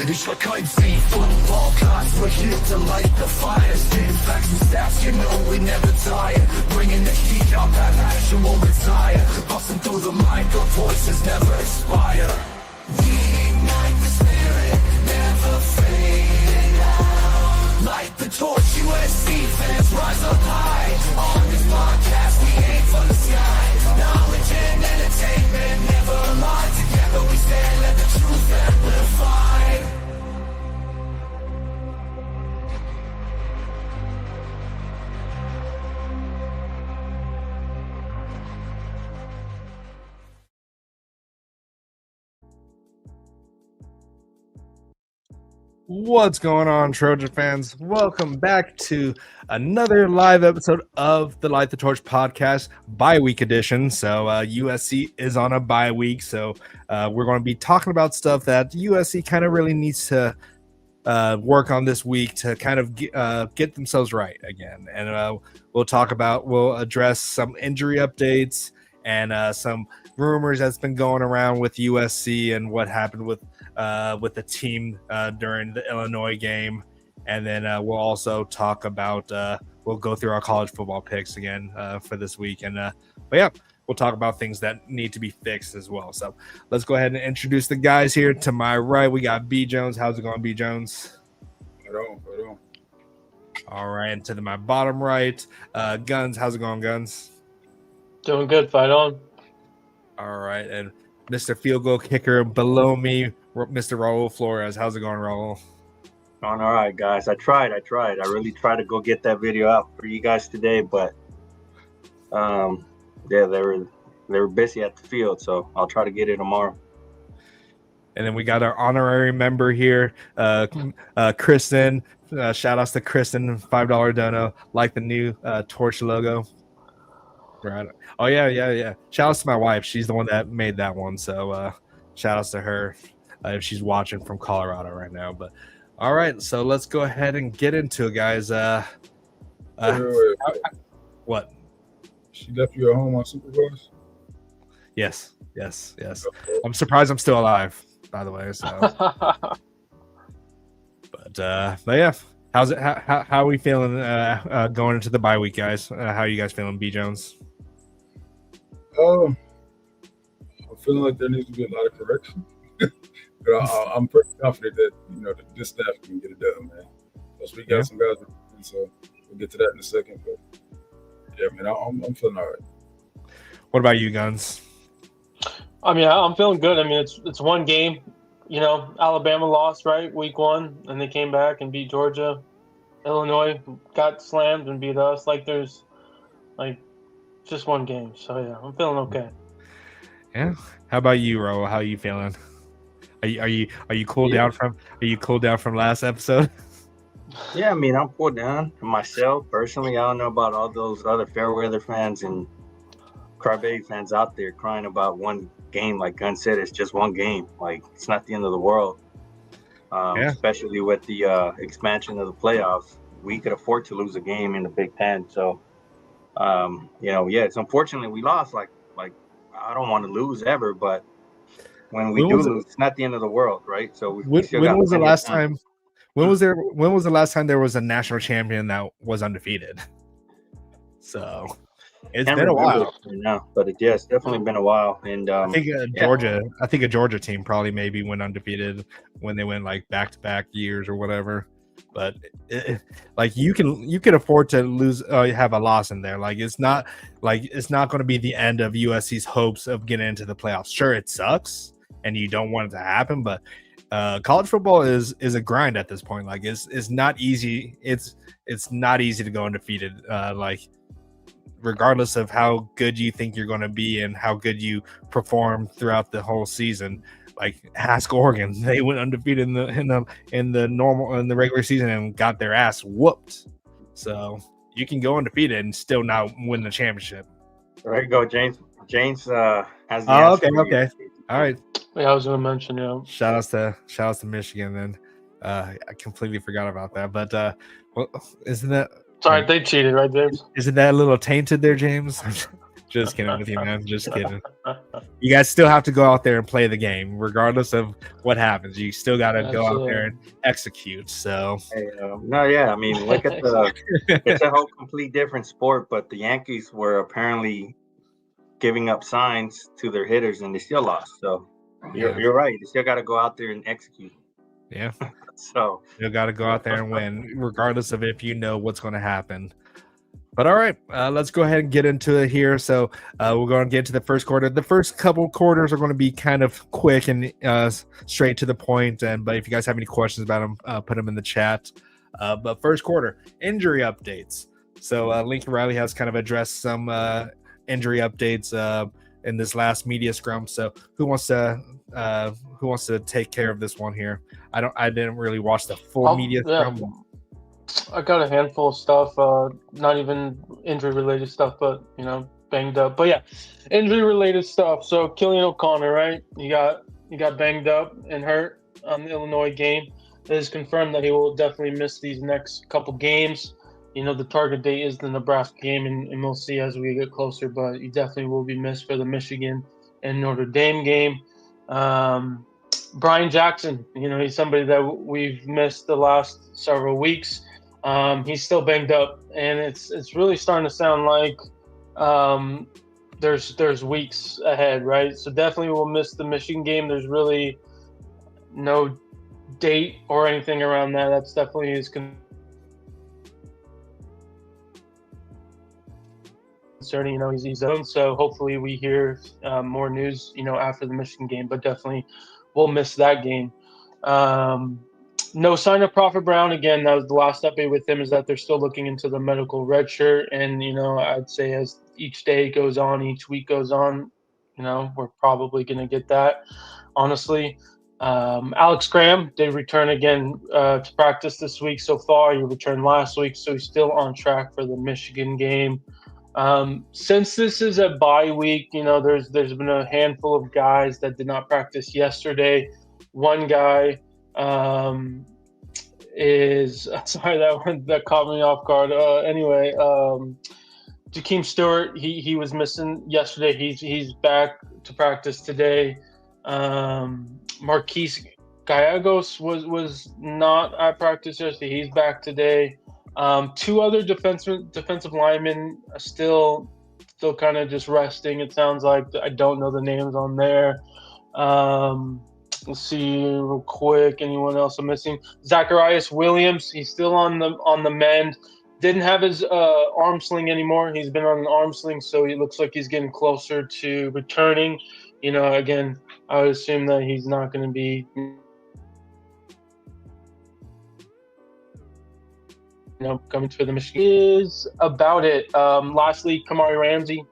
Ich war kein Football class, we're here to light the fire. Spitting facts and stats, you know we never tire. Bringing the heat up, that passion won't retire. Busting through the mic, our voices never expire. We ignite the spirit, never fading out. Light the torch, USC fans rise up high. On this podcast, we aim for the sky. Knowledge and entertainment never lie. Together we stand, let the truth amplify. What's going on, Trojan fans? Welcome back to another live episode of the Light the Torch podcast, bye-week edition. So USC is on a bye week, so we're going to be talking about stuff that USC kind of really needs to work on this week to kind of get themselves right again. And we'll address some injury updates and some rumors that's been going around with USC and what happened with the team during the Illinois game, and then we'll also talk about we'll go through our college football picks again for this week, and but yeah, we'll talk about things that need to be fixed as well. So let's go ahead and introduce the guys here. To my right, we got B Jones. How's it going, B Jones? Right on. All right, and to my bottom right, Guns. How's it going, Guns? Doing good. Fight on. All right, and Mr. Field Goal Kicker below me, Mr. Raul Flores. How's it going, Raul? Going all right, guys. I tried. I really tried to go get that video out for you guys today, but yeah, they were busy at the field, so I'll try to get it tomorrow. And then we got our honorary member here, Christen. Shout outs to Christen, $5 dono, like the new Torch logo. Right. Oh yeah. Shout outs to my wife. She's the one that made that one. So shout outs to her if she's watching from Colorado right now. But all right, so let's go ahead and get into it, guys. Wait. What? She left you at home on Supercross? Yes. I'm surprised I'm still alive, by the way. So, but yeah. How's it? How are we feeling going into the bye week, guys? How are you guys feeling, B Jones? I'm feeling like there needs to be a lot of correction, but I'm pretty confident that this staff can get it done, man. Plus, we got some guys, so we'll get to that in a second. But yeah, man, I'm feeling all right. What about you, Guns? I mean, I'm feeling good. I mean, it's one game. Alabama lost, right, week 1, and they came back and beat Georgia. Illinois got slammed and beat us. There's just one game. So yeah, I'm feeling okay. Yeah. How about you, Ro? How are you feeling? Are you cooled down from? Are you cooled down from last episode? Yeah, I mean, I'm cooled down myself personally. I don't know about all those other Fairweather fans and Crybaby fans out there crying about one game. Like Gunn said, it's just one game. It's not the end of the world. Especially with the expansion of the playoffs, we could afford to lose a game in the Big Ten. So, it's unfortunately we lost. I don't want to lose ever, but when we lose, it's not the end of the world, right? So when was the last time? When was the last time there was a national champion that was undefeated? So it's been a while now, but it's definitely been a while. And I think a Georgia team probably maybe went undefeated when they went back-to-back years or whatever. But you can afford to lose, have a loss in there. It's not going to be the end of USC's hopes of getting into the playoffs. Sure, it sucks and you don't want it to happen, but college football is a grind at this point. It's not easy. It's not easy to go undefeated. Regardless of how good you think you're going to be and how good you perform throughout the whole season. Ask Oregon, they went undefeated in the regular season and got their ass whooped. So you can go undefeated and still not win the championship. There you go, James. James has the answer. Okay. All right. Yeah, I was going to mention. Shout outs to Michigan. Then I completely forgot about that. But isn't that? Sorry, they cheated, right, James? Isn't that a little tainted there, James? Just kidding with you, man. Just kidding. You guys still have to go out there and play the game, regardless of what happens. You still got to go out there and execute. So, no, yeah. I mean, look at it's a whole complete different sport. But the Yankees were apparently giving up signs to their hitters, and they still lost. So, you're right. You still got to go out there and execute. Yeah. So you got to go out there and win, regardless of if you know what's going to happen. But all right, let's go ahead and get into it here. So we're going to get to the first quarter. The first couple quarters are going to be kind of quick and straight to the point. But if you guys have any questions about them, put them in the chat. But first quarter, injury updates. So Lincoln Riley has kind of addressed some injury updates in this last media scrum. So who wants to take care of this one here? I didn't really watch the full media scrum. I got a handful of stuff, not even injury related stuff, but banged up. But yeah, injury related stuff. So Killian O'Connor, right? He got banged up and hurt on the Illinois game. It is confirmed that he will definitely miss these next couple games. The target date is the Nebraska game, and we'll see as we get closer, but he definitely will be missed for the Michigan and Notre Dame game. Brian Jackson, he's somebody that we've missed the last several weeks. He's still banged up, and it's really starting to sound like there's weeks ahead, right? So definitely we'll miss the Michigan game. There's really no date or anything around that. That's definitely his concerning. He's owned, so hopefully we hear more news, after the Michigan game. But definitely we'll miss that game. No sign of Prophet Brown. Again, that was the last update with him, is that they're still looking into the medical red shirt. And, I'd say as each day goes on, each week goes on, we're probably going to get that, honestly. Alex Graham did return again to practice this week so far. He returned last week, so he's still on track for the Michigan game. Since this is a bye week, there's been a handful of guys that did not practice yesterday. One guy is sorry, that caught me off guard. Anyway, Jakeem Stewart, he was missing yesterday. He's back to practice today. Marquise Gallegos was not at practice yesterday. He's back today. Two other defensive linemen are still kind of just resting. It sounds like. I don't know the names on there. Let's see real quick. Anyone else I'm missing? Zacharias Williams. He's still on the mend. Didn't have his arm sling anymore. He's been on an arm sling, so he looks like he's getting closer to returning. Again, I would assume that he's not going to be coming to the Michigan. Is about it. Lastly, Kamari Ramsey.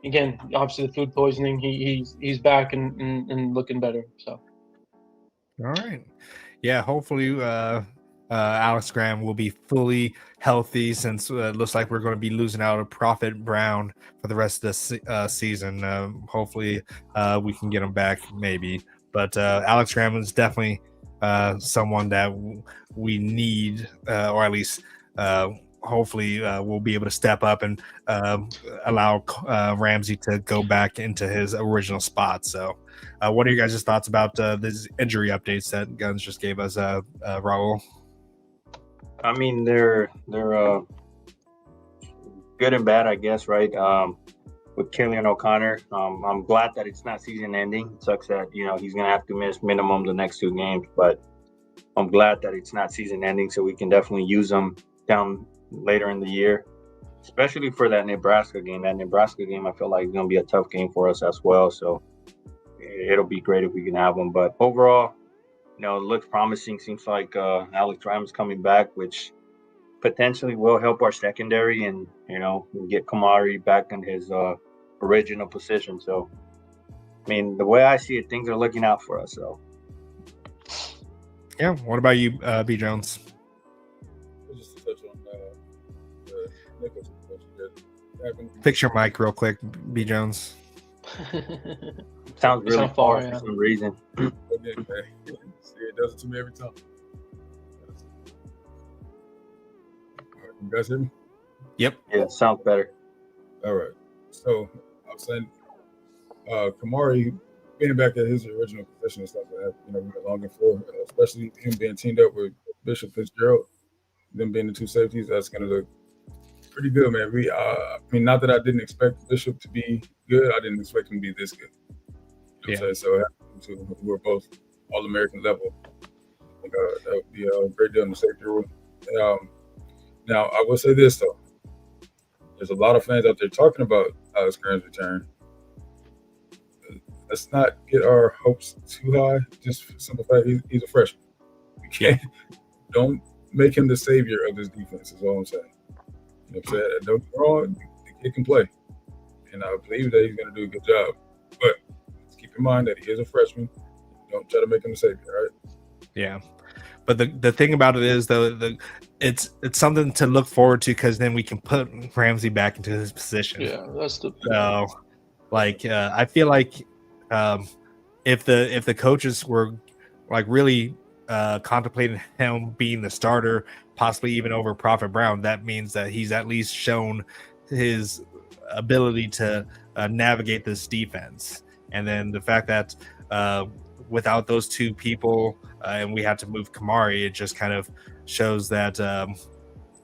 Again, obviously the food poisoning. He's back and looking better. So. All right. Yeah, hopefully Alex Graham will be fully healthy, since it looks like we're going to be losing out on Prophet Brown for the rest of the season. Hopefully we can get him back, maybe. But Alex Graham is definitely someone that we need, or at least hopefully we'll be able to step up and allow Ramsey to go back into his original spot. So what are you guys' thoughts about these injury updates that Guns just gave us, Raul? I mean, they're good and bad, I guess, right? With Killian O'Connor, I'm glad that it's not season ending. It sucks that he's gonna have to miss minimum the next 2 games, but I'm glad that it's not season ending, so we can definitely use them down later in the year, especially for that Nebraska game. That Nebraska game, I feel like is gonna be a tough game for us as well. So it'll be great if we can have them. But overall, it looks promising. Seems like Alex Graham's coming back, which potentially will help our secondary, and we'll get Kamari back in his original position. So, I mean, the way I see it, things are looking out for us. So, yeah. What about you, B. Jones? Just to touch on the Nichols situation that happened. Fix your mic real quick, B. Jones. Sounds really far for some reason. Okay, see, it does it to me every time. All right, you guys hear me? Yep. Yeah, sounds better. All right. So I've was saying, Kamari being back at his original position and stuff like that, we were longing for, especially him being teamed up with Bishop Fitzgerald, them being the two safeties. That's going to look pretty good, man. Not that I didn't expect Bishop to be good, I didn't expect him to be this good. You know what I'm saying? So we're both All-American level. I think that would be a great deal in the safety room. Now, I will say this, though. There's a lot of fans out there talking about Alex Graham's return. Let's not get our hopes too high, just for the simple fact he's a freshman. Don't make him the savior of this defense, is all I'm saying. You know what I'm saying? Don't get wrong, the kid can play. And I believe that he's going to do a good job. But just keep in mind that he is a freshman. Don't try to make him the savior, all right? Yeah. But the thing about it is, though, it's something to look forward to, because then we can put Ramsey back into his position. Yeah, that's the. So, I feel like if the coaches were really contemplating him being the starter, possibly even over Prophet Brown, that means that he's at least shown his ability to navigate this defense. And then the fact that without those two people, and we had to move Kamari, it just kind of shows that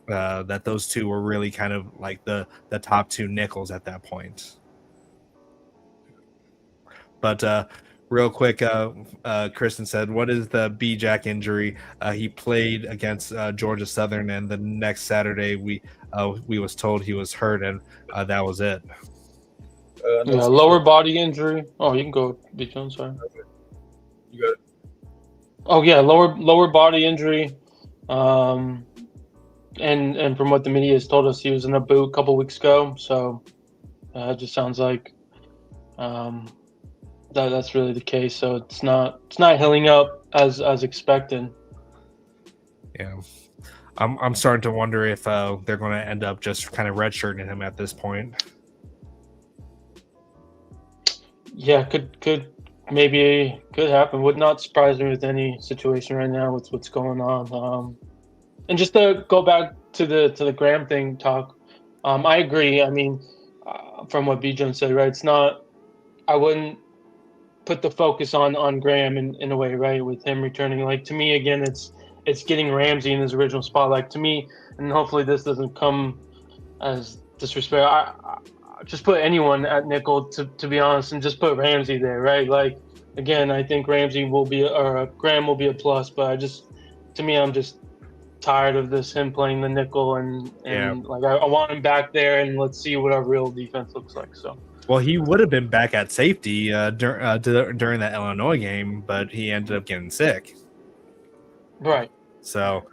that those two were really kind of like the top two nickels at that point. But real quick, Christen said, "What is the B-Jack injury?" He played against Georgia Southern, and the next Saturday we was told he was hurt, and that was it. Lower body injury. Oh, you can go, B. I'm sorry. You got it. Oh yeah, lower body injury, and from what the media has told us, he was in a boot a couple weeks ago. So it just sounds like that's really the case. So it's not healing up as expected. Yeah, I'm starting to wonder if they're going to end up just kind of redshirting him at this point. Yeah, could happen. Would not surprise me with any situation right now with what's going on. And just to go back to the Graham thing talk, I agree. I mean, from what B. said, right? It's not. I wouldn't put the focus on Graham in a way, right? With him returning, to me again, it's getting Ramsey in his original spot. To me, and hopefully this doesn't come as disrespect. I just put anyone at nickel to be honest, and just put Ramsey there, right? Again, I think Ramsey will be, or Graham will be a plus, but I'm just tired of him playing the nickel, and I want him back there, and let's see what our real defense looks like. So. Well, he would have been back at safety during that Illinois game, but he ended up getting sick. Right. So,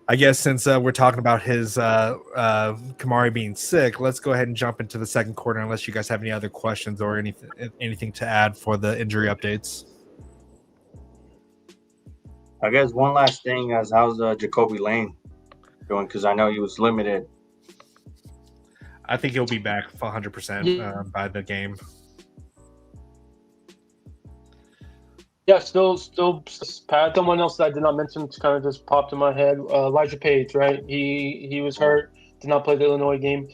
I guess since we're talking about his Kamari being sick, let's go ahead and jump into the second quarter, unless you guys have any other questions or anything to add for the injury updates. I guess one last thing is, how's Jacoby Lane doing? Because I know he was limited. I think he'll be back 100% by the game. Yeah, still Pat. Someone else that I did not mention kind of just popped in my head. Elijah Page, right? He was hurt, did not play the Illinois game.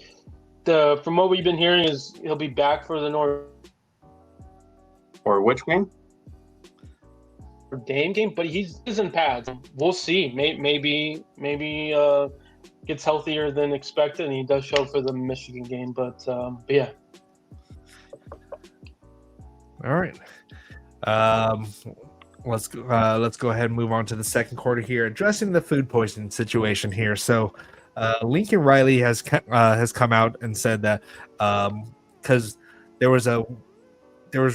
From what we've been hearing is he'll be back for the Notre Or which game? Dame game, but he's in pads. We'll see. Maybe gets healthier than expected, and he does show for the Michigan game. But yeah. All right. Let's go ahead and move on to the second quarter here, addressing the food poisoning situation here. So Lincoln Riley has come out and said that because there was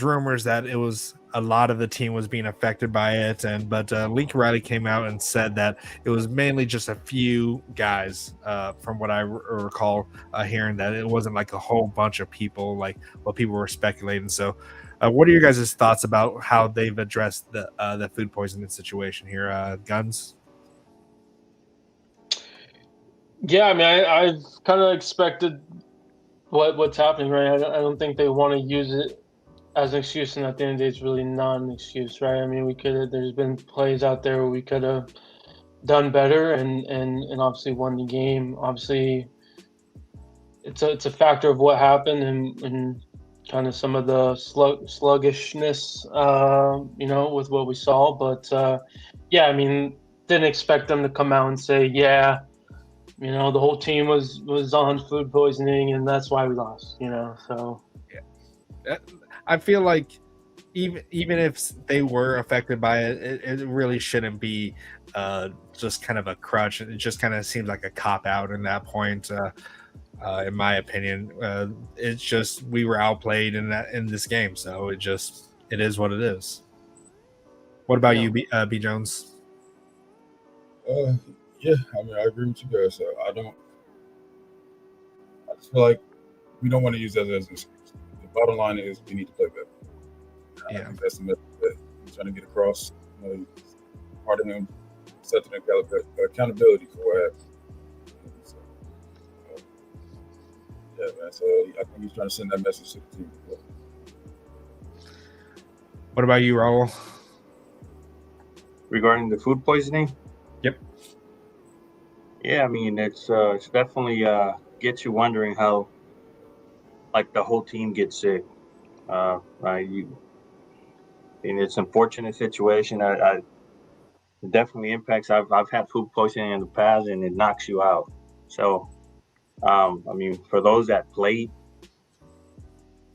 rumors that it was a lot of the team was being affected by it, but Lincoln Riley came out and said that it was mainly just a few guys, from what I recall hearing, that it wasn't like a whole bunch of people like what people were speculating. So what are your guys' thoughts about how they've addressed the food poisoning situation here? Guns? Yeah, I mean, I've kind of expected what's happening, right? I don't think they want to use it as an excuse, and at the end of the day, it's really not an excuse, right? I mean, there's been plays out there where we could have done better and obviously won the game. Obviously, it's a factor of what happened, and kind of some of the sluggishness, with what we saw. But yeah, I mean, didn't expect them to come out and say, yeah, the whole team was on food poisoning and that's why we lost. So I feel like even if they were affected by it, it really shouldn't be just kind of a crutch. It just kind of seems like a cop out in that point. In my opinion, it's just we were outplayed in this game, so it is what it is. What about you, B Jones? Yeah, I mean, I agree with you guys. I just feel like we don't want to use that as an excuse. The bottom line is we need to play better. I think that's the message that he's trying to get across. Part of him setting accountability for what happened. So, yeah, man. So I think he's trying to send that message to the team. What about you, Raul? Regarding the food poisoning? Yep. Yeah, I mean, it's definitely gets you wondering how, like, the whole team gets sick. Right? It's an unfortunate situation. It definitely impacts. I've had food poisoning in the past, and it knocks you out. So, I mean, for those that played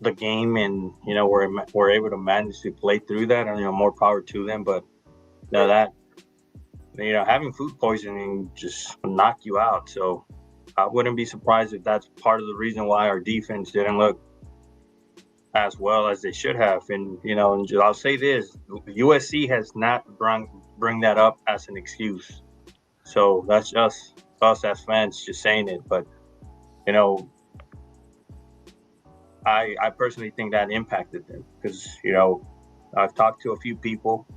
the game and were able to manage to play through that, and more power to them. But that having food poisoning just knock you out. So I wouldn't be surprised if that's part of the reason why our defense didn't look as well as they should have. And I'll say this: USC has not bring that up as an excuse. So that's just us as fans just saying it. But I personally think that impacted them because I've talked to a few people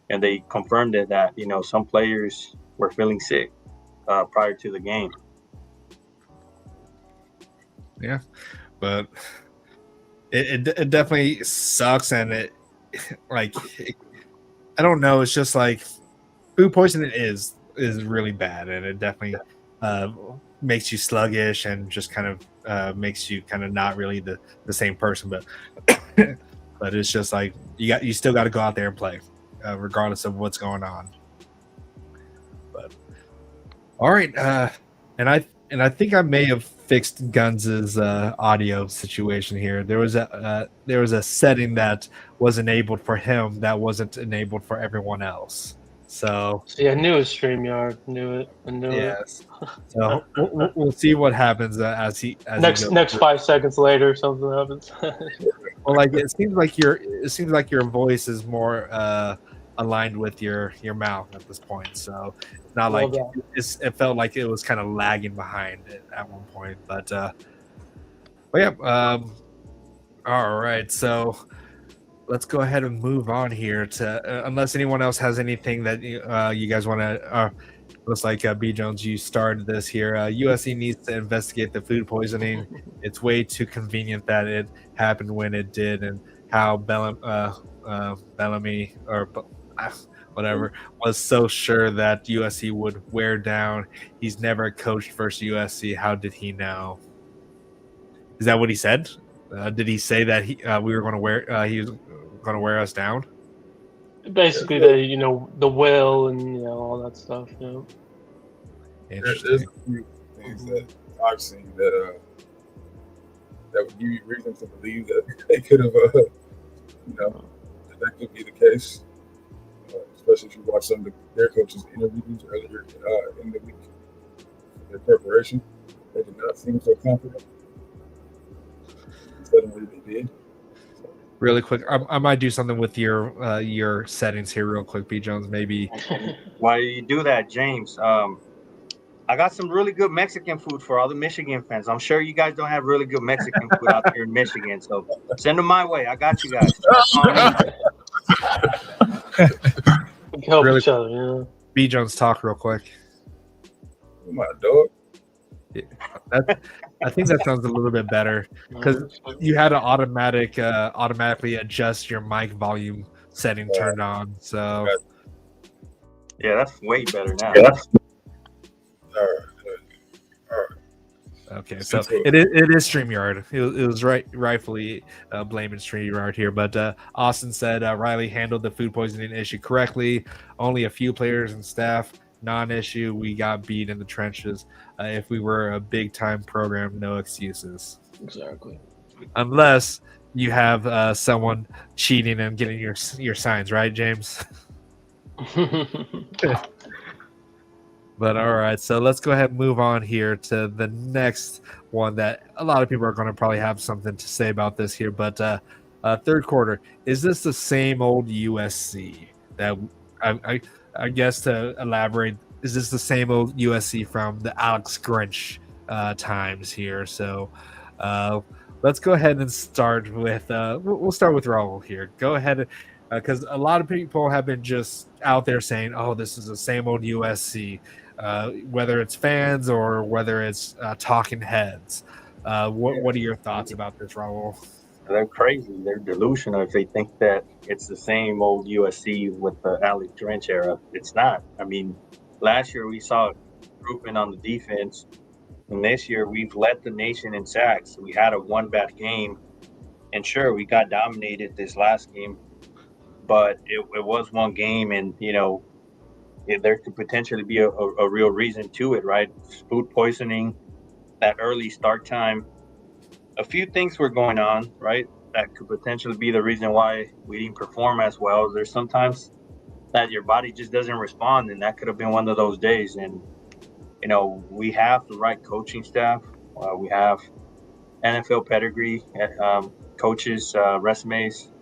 and they confirmed it that some players were feeling sick prior to the game. Yeah, but it definitely sucks, and I don't know. It's just like food poisoning is really bad, and it definitely makes you sluggish and just kind of makes you kind of not really the same person. But but it's just like you still got to go out there and play, regardless of what's going on. But all right, and I think I may have fixed Guns' audio situation here. There was a setting that was enabled for him that wasn't enabled for everyone else. So yeah, I knew it was StreamYard. I knew it. Yes. So we'll see what happens as next 5 seconds later something happens. Well, like it seems like your voice is more aligned with your mouth at this point. So it's not like it felt like it was kind of lagging behind it at one point. But yeah. All right. So let's go ahead and move on here to unless anyone else has anything that you guys want to. Looks like B. Jones, you started this here. USC needs to investigate the food poisoning. It's way too convenient that it happened when it did, and how Bellamy or whatever was so sure that USC would wear down. He's never coached versus USC. How did he know? Is that what he said? Did he say that he was going to wear us down? Basically, the will and all that stuff. There's a few things that I've seen that would give you reason to believe that they could have, that could be the case. Especially if you watch some of their coaches' interviews earlier in the week, their preparation, they did not seem so confident. Suddenly they did. Really quick, I might do something with your settings here real quick, B. Jones, maybe. Why do you do that, James? I got some really good Mexican food for all the Michigan fans. I'm sure you guys don't have really good Mexican food out here in Michigan, so send them my way. I got you guys. We can help each other, B. Jones, talk real quick. Oh my dog. Yeah, I think that sounds a little bit better because you had to automatically adjust your mic volume setting turned on. So yeah, that's way better now. All right. Okay, so it is StreamYard. It was rightfully blaming StreamYard here, but Austin said Riley handled the food poisoning issue correctly. Only a few players and staff, non-issue. We got beat in the trenches. If we were a big-time program, no excuses. Exactly. Unless you have someone cheating and getting your signs, right, James? But all right, so let's go ahead and move on here to the next one that a lot of people are going to probably have something to say about this here. But third quarter, is this the same old USC that I guess to elaborate, is this the same old USC from the Alex Grinch times here? So let's go ahead and start with we'll start with Raul here. Go ahead, because a lot of people have been just out there saying, "Oh, this is the same old USC." Whether it's fans or whether it's talking heads. What are your thoughts about this, Raul? They're crazy. They're delusional if they think that it's the same old USC with the Alex Grinch era. It's not. I mean, last year we saw improvement on the defense, and this year we've led the nation in sacks. We had a one bad game, and sure, we got dominated this last game, but it was one game, and there could potentially be a real reason to it, right? Food poisoning, that early start time. A few things were going on, right? That could potentially be the reason why we didn't perform as well. There's sometimes that your body just doesn't respond, and that could have been one of those days. And, we have the right coaching staff. We have NFL pedigree, coaches, resumes,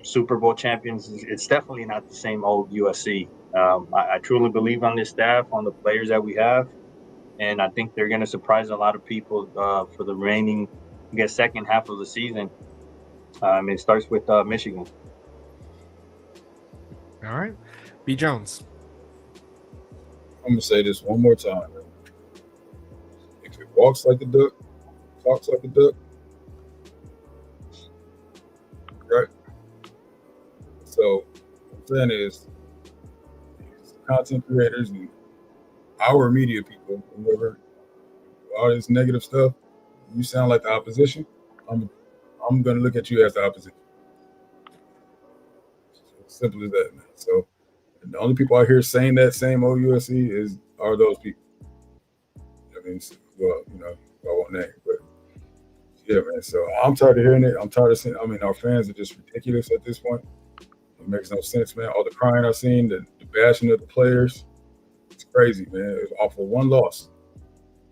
Super Bowl champions. It's definitely not the same old USC. I truly believe on this staff, on the players that we have, and I think they're going to surprise a lot of people for the remaining, second half of the season. It starts with Michigan. All right. B. Jones. I'm going to say this one more time. Man. If it walks like a duck, talks like a duck, right? So what I'm saying is, content creators and our media people, whoever, all this negative stuff, you sound like the opposition, I'm going to look at you as the opposition. Simple as that, man. So the only people out here saying that same old USC are those people. I mean, well, I won't name, but yeah, man. So I'm tired of hearing it. I'm tired of seeing. I mean, our fans are just ridiculous at this point. It makes no sense, man. All the crying I've seen, the bashing of the players, it's crazy, man. It was off of one loss.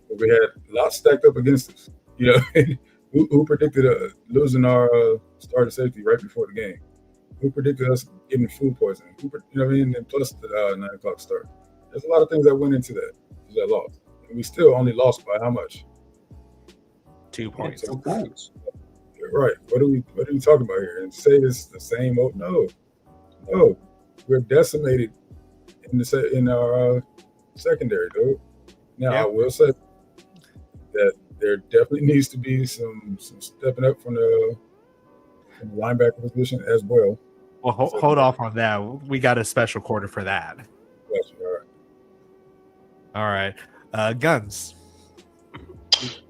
But we had lots stacked up against us. Who predicted losing our starting safety right before the game? Who predicted us getting food poisoning? And plus the 9 o'clock start. There's a lot of things that went into that loss. And we still only lost by how much? 2 points. 2 points. Right. What are we talking about here? And say it's the same old? No. We're decimated in our secondary, dude. Now, I will say that there definitely needs to be some stepping up from the linebacker position as well. Well, hold off on that. We got a special quarter for that. Yes, all right. Guns.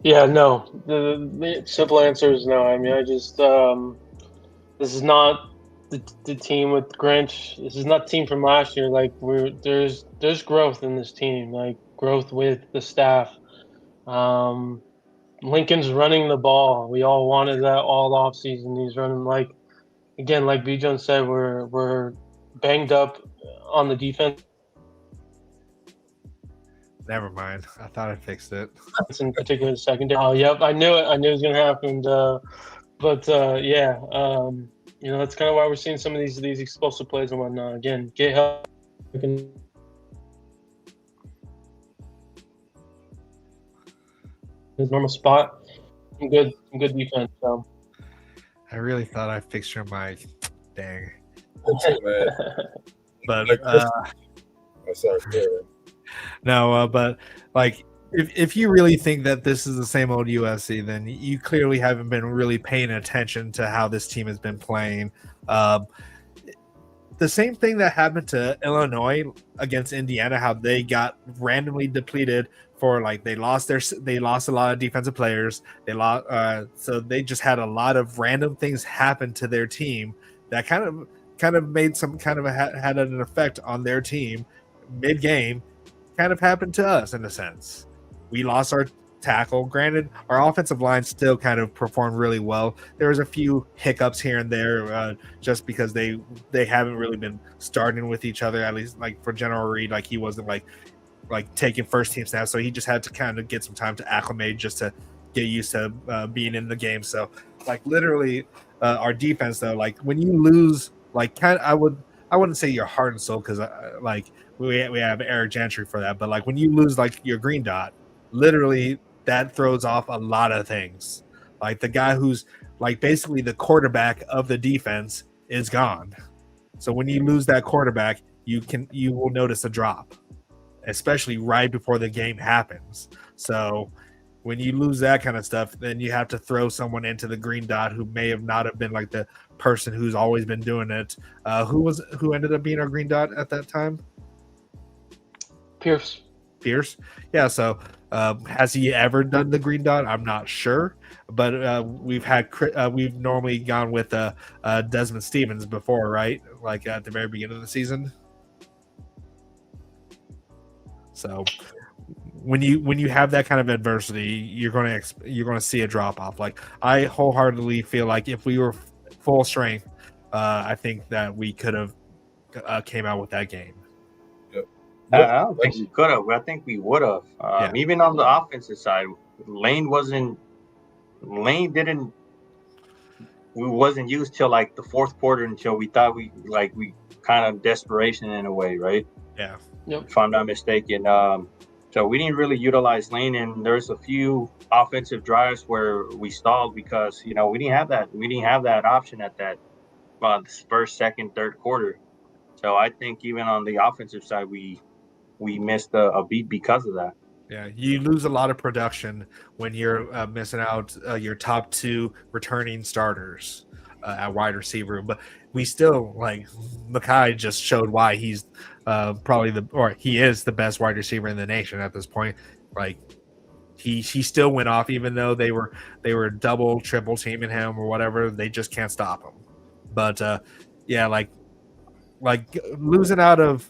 Yeah, no. The simple answer is no. I mean, I just this is not the team with Grinch. This is not the team from last year. Like there's growth in this team, like growth with the staff. Lincoln's running the ball. We all wanted that all off season. He's running like B. Jones said, we're banged up on the defense. Never mind. I thought I fixed it. In particular, the secondary. Oh, yep. I knew it. I knew it was going to happen. That's kind of why we're seeing some of these explosive plays and whatnot. Again, get help. His normal spot. Some good defense. So. I really thought I fixed your mic. Dang. man. But sorry. no, but like if you really think that this is the same old USC, then you clearly haven't been really paying attention to how this team has been playing. the same thing that happened to Illinois against Indiana, how they got randomly depleted for like they lost a lot of defensive players. They lost, so they just had a lot of random things happen to their team that kind of made some kind of had an effect on their team mid game. Kind of happened to us in a sense. We lost our tackle. Granted, our offensive line still kind of performed really well. There was a few hiccups here and there, just because they haven't really been starting with each other. At least, like for General Reed, like he wasn't like taking first team snaps, so he just had to kind of get some time to acclimate, just to get used to being in the game. So, like literally, our defense though, like when you lose, like I wouldn't say your heart and soul, because like we have Eric Gentry for that, but like when you lose like your green dot, literally that throws off a lot of things. Like the guy who's like basically the quarterback of the defense is gone. So when you lose that quarterback, you will notice a drop, especially right before the game happens. So when you lose that kind of stuff, then you have to throw someone into the green dot who may have not have been like the person who's always been doing it. Who ended up being our green dot at that time? Pierce. Yeah. So has he ever done the green dot? I'm not sure, but we've normally gone with Desmond Stevens before, right? Like at the very beginning of the season. So when you have that kind of adversity, you're going to see a drop off. Like I wholeheartedly feel like if we were full strength, I think that we could have came out with that game. I don't think we could have. I think we would have. Even on the offensive side, Lane wasn't used till like the fourth quarter, until we thought we kind of desperation in a way, right? Yeah. Yep. If I'm not mistaken. So we didn't really utilize Lane, and there's a few offensive drives where we stalled because we didn't have that option at that first, second, third quarter. So I think even on the offensive side, we missed a beat because of that. Yeah, you lose a lot of production when you're missing out your top two returning starters at wide receiver. But we still, like, Mackay just showed why he's he is the best wide receiver in the nation at this point. Like, he still went off, even though they were double, triple teaming him or whatever. They just can't stop him. But like losing out of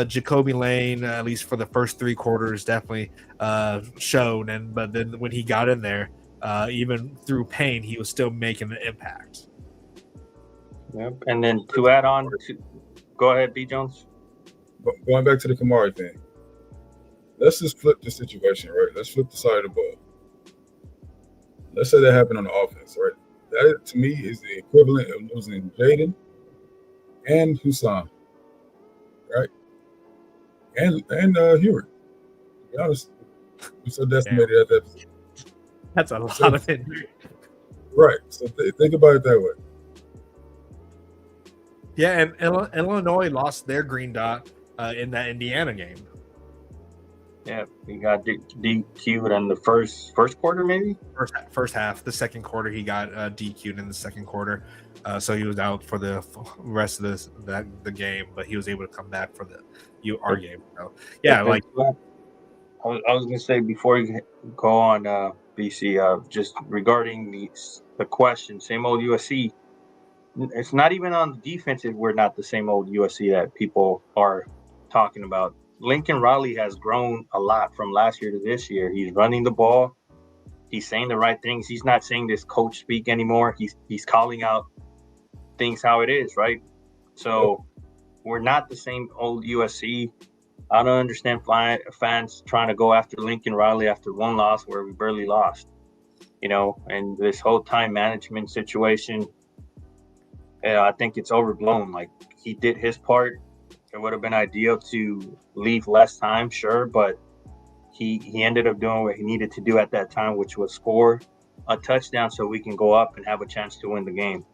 Jacoby Lane, at least for the first three quarters, definitely shown. But then when he got in there, even through pain, he was still making an impact. Yep. And then to add on, go ahead, B. Jones. Going back to the Kamari thing, let's just flip the situation, right? Let's flip the side of the ball. Let's say that happened on the offense, right? That to me is the equivalent of losing Jaden and Husam, right? And Heward. To be honest, we're so decimated at that position. That's a lot of injury. Right. So think about it that way. Yeah, and Illinois lost their green dot in that Indiana game. Yeah, he got DQ'd in the first quarter, maybe? First half. The second quarter, he got DQ'd in the second quarter. So he was out for the rest of the game, but he was able to come back for our game. So, yeah, like I was going to say before you go on, BC, just regarding the question, same old USC. It's not even on the defensive. We're not the same old USC that people are talking about. Lincoln Riley has grown a lot from last year to this year. He's running the ball. He's saying the right things. He's not saying this coach speak anymore. He's calling out things how it is, right? So we're not the same old USC. I don't understand fans trying to go after Lincoln Riley after one loss where we barely lost, and this whole time management situation. I think it's overblown. Like, he did his part. It would have been ideal to leave less time, sure, but he ended up doing what he needed to do at that time, which was score a touchdown so we can go up and have a chance to win the game.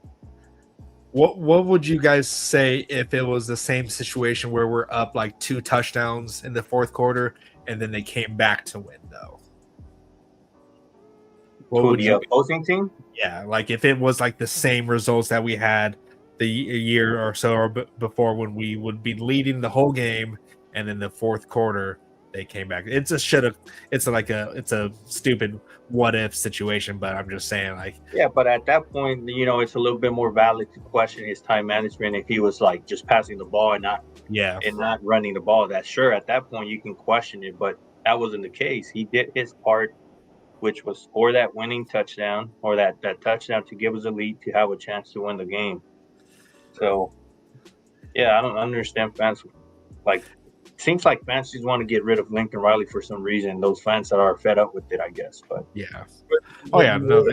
What would you guys say if it was the same situation where we're up like 2 touchdowns in the fourth quarter and then they came back to win, though? What would the opposing team? Yeah, like if it was like the same results that we had year or so or before when we would be leading the whole game, and then the fourth quarter they came back. It's a stupid what if situation, but I'm just saying, like, Yeah, but at that point, it's a little bit more valid to question his time management if he was like just passing the ball and not running the ball. That's sure at that point you can question it, but that wasn't the case. He did his part, which was score that winning touchdown or that touchdown to give us a lead to have a chance to win the game. So, yeah, I don't understand fans. Like, seems like fans just want to get rid of Lincoln Riley for some reason. Those fans that are fed up with it, I guess. But no,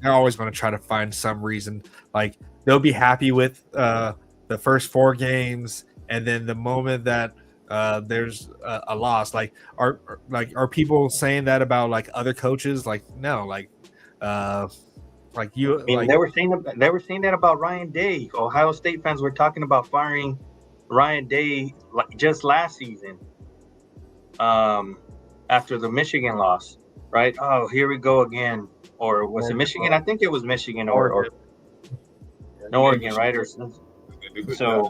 they're always going to try to find some reason. Like, they'll be happy with the first 4 games, and then the moment that there's a loss, are people saying that about like other coaches? Like, no, you. I mean, they were saying that about Ryan Day. Ohio State fans were talking about firing Ryan Day just last season, after the Michigan loss, right? Oh, here we go again. Or was it Michigan? I think it was Michigan or Oregon, right? So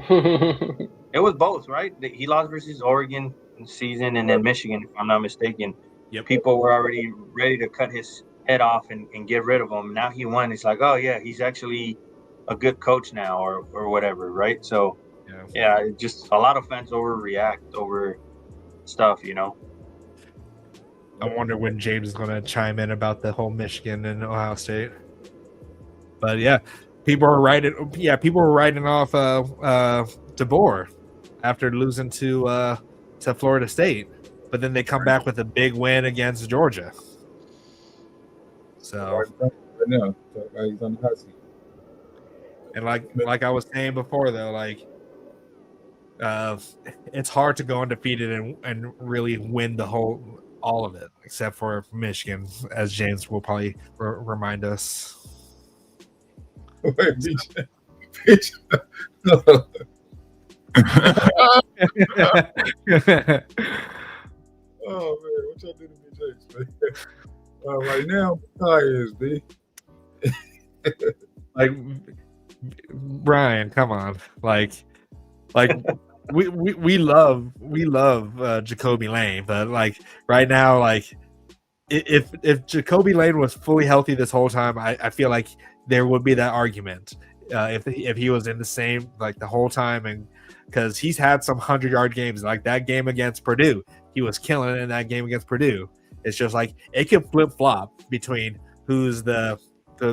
it was both, right? He lost versus Oregon season, and then Michigan, if I'm not mistaken. Yep. People were already ready to cut his head off and get rid of him. Now he won. It's like, oh yeah, he's actually a good coach now, or whatever, right? So yeah, just a lot of fans overreact over stuff, I wonder when James is going to chime in about the whole Michigan and Ohio State. But yeah, people were writing off DeBoer after losing to Florida State, but then they come back with a big win against Georgia. So he's on the hot seat. And like I was saying before, though, like it's hard to go undefeated and really win all of it, except for Michigan, as James will probably remind us. Wait, oh man, what y'all do to me, James? Man? Right now, Makai is B. Like, Brian, come on, like we love Jacoby Lane, but like right now, like if Jacoby Lane was fully healthy this whole time, I feel like there would be that argument if he was in the same like the whole time, and because he's had some 100-yard games, like that game against Purdue, he was killing it in that game against Purdue. It's just like it can flip flop between who's the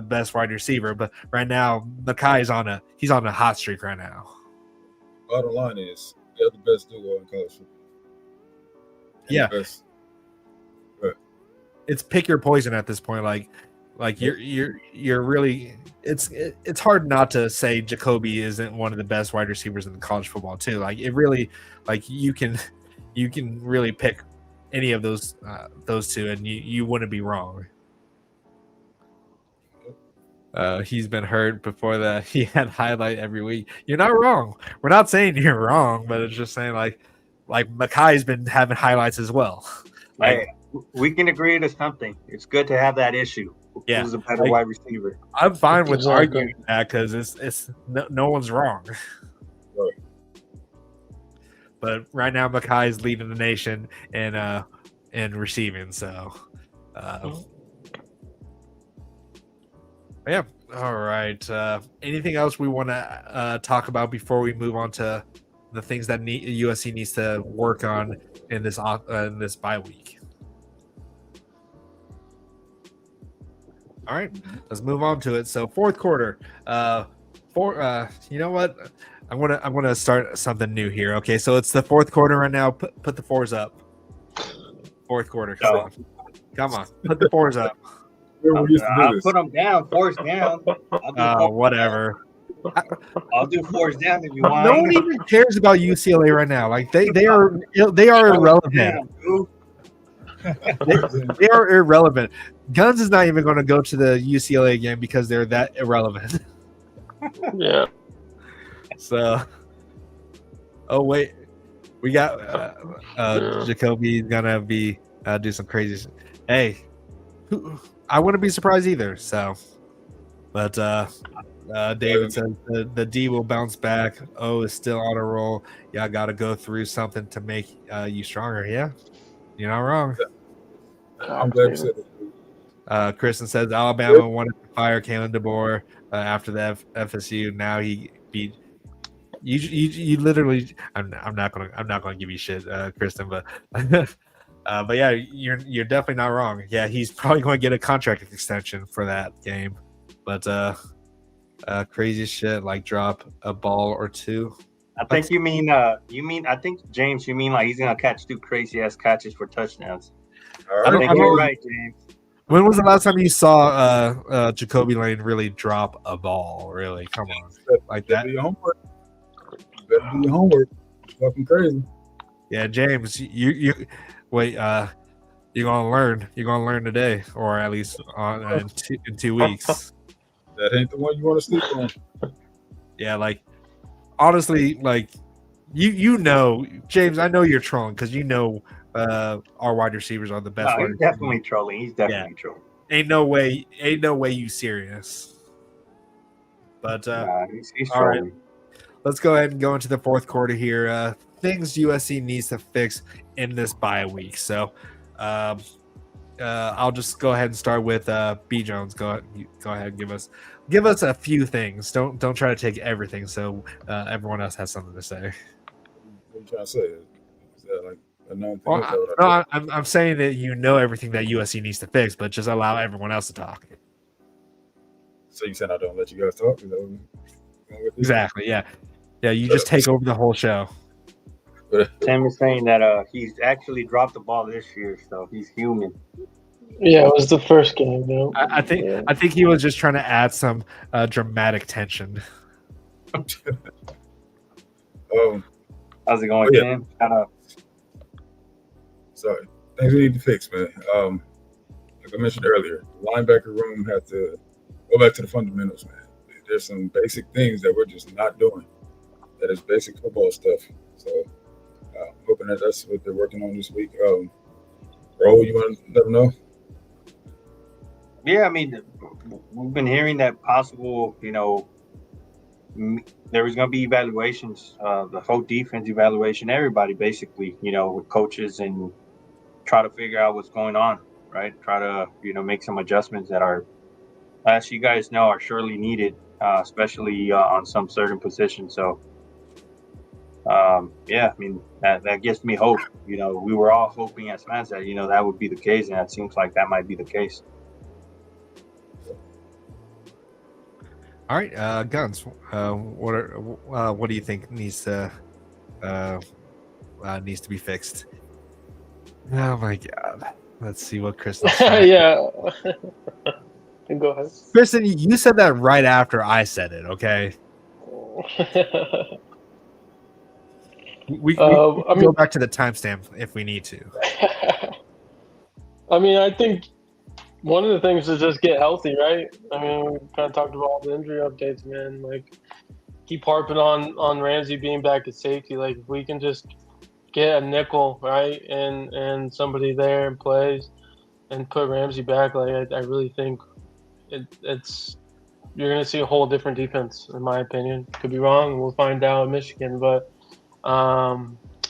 best wide receiver, but right now Makai's on a hot streak right now. Bottom line is they're the best duo in college football. Yeah, it's pick your poison at this point. Like you're really it's hard not to say Jacoby isn't one of the best wide receivers in college football too. Like it really, like you can really pick any of those two and you wouldn't be wrong. He's been hurt before that. He had highlight every week. You're not wrong. We're not saying you're wrong, but it's just saying like Makai's been having highlights as well. Like, we can agree to something. It's good to have that issue. Yeah, who's a better wide receiver? I'm fine with arguing that because it's no one's wrong. Right. But right now, Makai's leading the nation in receiving. So, yeah. All right. Anything else we want to talk about before we move on to the things that USC needs to work on in this bye week? All right, let's move on to it. So fourth quarter, you know what? I'm gonna start something new here. Okay, so it's the fourth quarter right now. Put the fours up. Fourth quarter. Come on. Put the fours up. I'll put them down. Fours down. Whatever. I'll do fours down if you want. No one even cares about UCLA right now. Like they are irrelevant. They are irrelevant. Guns is not even going to go to the UCLA game because they're that irrelevant. Yeah. So, oh wait, we got Jacoby's gonna be do some crazy. Hey, I wouldn't be surprised either. So, but David says the D will bounce back. O is still on a roll. Y'all got to go through something to make you stronger. Yeah, you're not wrong. I'm glad you said that. Christen says Alabama wanted to fire Kalen DeBoer after the FSU. Now he beat you. Literally, I'm not gonna give you shit, Christen, but but yeah, you're definitely not wrong. Yeah, he's probably going to get a contract extension for that game, but crazy shit like drop a ball or two. I think you mean I think James, you mean like he's gonna catch 2 crazy ass catches for touchdowns. I think you're right, James. When was the last time you saw Jacoby Lane really drop a ball? Really, come on, like that. Better do your homework. Better do your homework. It's fucking crazy. Yeah, James, you wait. You're gonna learn. You're gonna learn today, or at least in 2 weeks. That ain't the one you want to sleep on. Yeah, like honestly, like you know, James, I know you're trolling because you know our wide receivers are the best. No, he's definitely trolling. He's definitely trolling. Ain't no way you serious. But he's all right, trolling. let's go ahead and go into the fourth quarter here. Things USC needs to fix in this bye week. So I'll just go ahead and start with B Jones. Go ahead and give us a few things. Don't try to take everything. So everyone else has something to say. What are you trying to say? Is that like a known thing? Well, no, I'm saying that you know everything that USC needs to fix, but just allow everyone else to talk. So you said I don't let you guys talk? Exactly. Yeah. You just take over the whole show. Tim is saying that he's actually dropped the ball this year, so he's human. Yeah, it was the first game. You know? I think he was just trying to add some dramatic tension. How's it going, Tim? Sorry, things we need to fix, man. Like I mentioned earlier, the linebacker room had to go back to the fundamentals, man. There's some basic things that we're just not doing. That is basic football stuff. So I'm hoping that that's what they're working on this week. Ro, you want to let them know? Yeah, I mean, we've been hearing that possible, there was going to be evaluations, the whole defense evaluation, everybody basically, with coaches and try to figure out what's going on, right? Try to, make some adjustments that are, as you guys know, are surely needed, especially on some certain positions. So, yeah, I mean, that gives me hope. We were all hoping as fans that, that would be the case, and it seems like that might be the case. All right, Guns. What do you think needs to be fixed? Oh my God! Let's see what Christen. Yeah. Go ahead, Christen. You said that right after I said it. Okay. We go back to the timestamp if we need to. I mean, I think one of the things is just get healthy, right? I mean, we kind of talked about all the injury updates, man. Like, keep harping on Ramsey being back at safety. Like, if we can just get a nickel, right, and somebody there and plays and put Ramsey back, like, I really think it's you're going to see a whole different defense, in my opinion. Could be wrong. We'll find out in Michigan. But,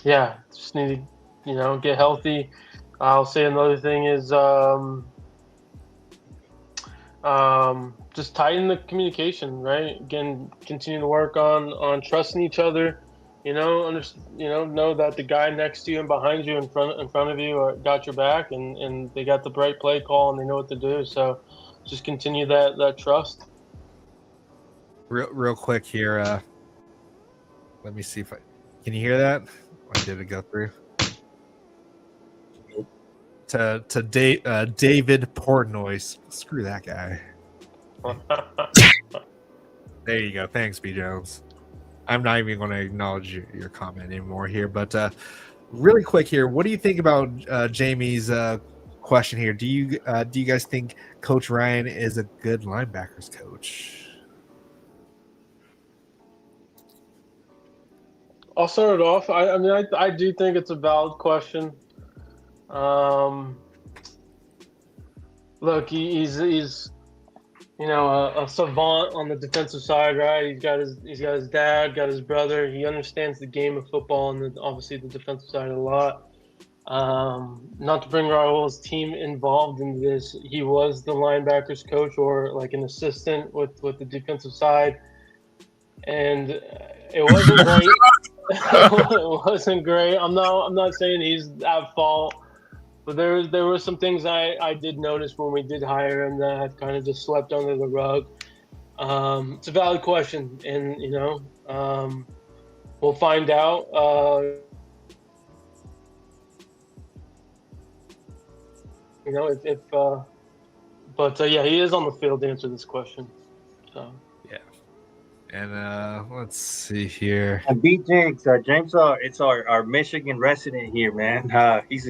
yeah, just need to, get healthy. I'll say another thing is just tighten the communication, right? Again, continue to work on trusting each other. Know that the guy next to you and behind you, in front of you, got your back, and they got the right play call and they know what to do. So, just continue that trust. Real quick here. Let me see if can you hear that? Or did it go through? To David Portnoy. Screw that guy. There you go. Thanks, B Jones. I'm not even going to acknowledge your comment anymore here. But really quick here, what do you think about Jamie's question here? Do you guys think Coach Ryan is a good linebackers coach? I'll start it off. I do think it's a valid question. Look, he's a savant on the defensive side, right? He's got his dad, got his brother. He understands the game of football and obviously the defensive side a lot. Not to bring Raul's team involved in this, he was the linebackers coach or like an assistant with the defensive side, and it wasn't great. It wasn't great. I'm not saying he's at fault. But there were some things I did notice when we did hire him that I've kind of just swept under the rug. It's a valid question, and we'll find out. Yeah, he is on the field to answer this question. So Yeah. And let's see here. And beat James. James, it's our Michigan resident here, man. He's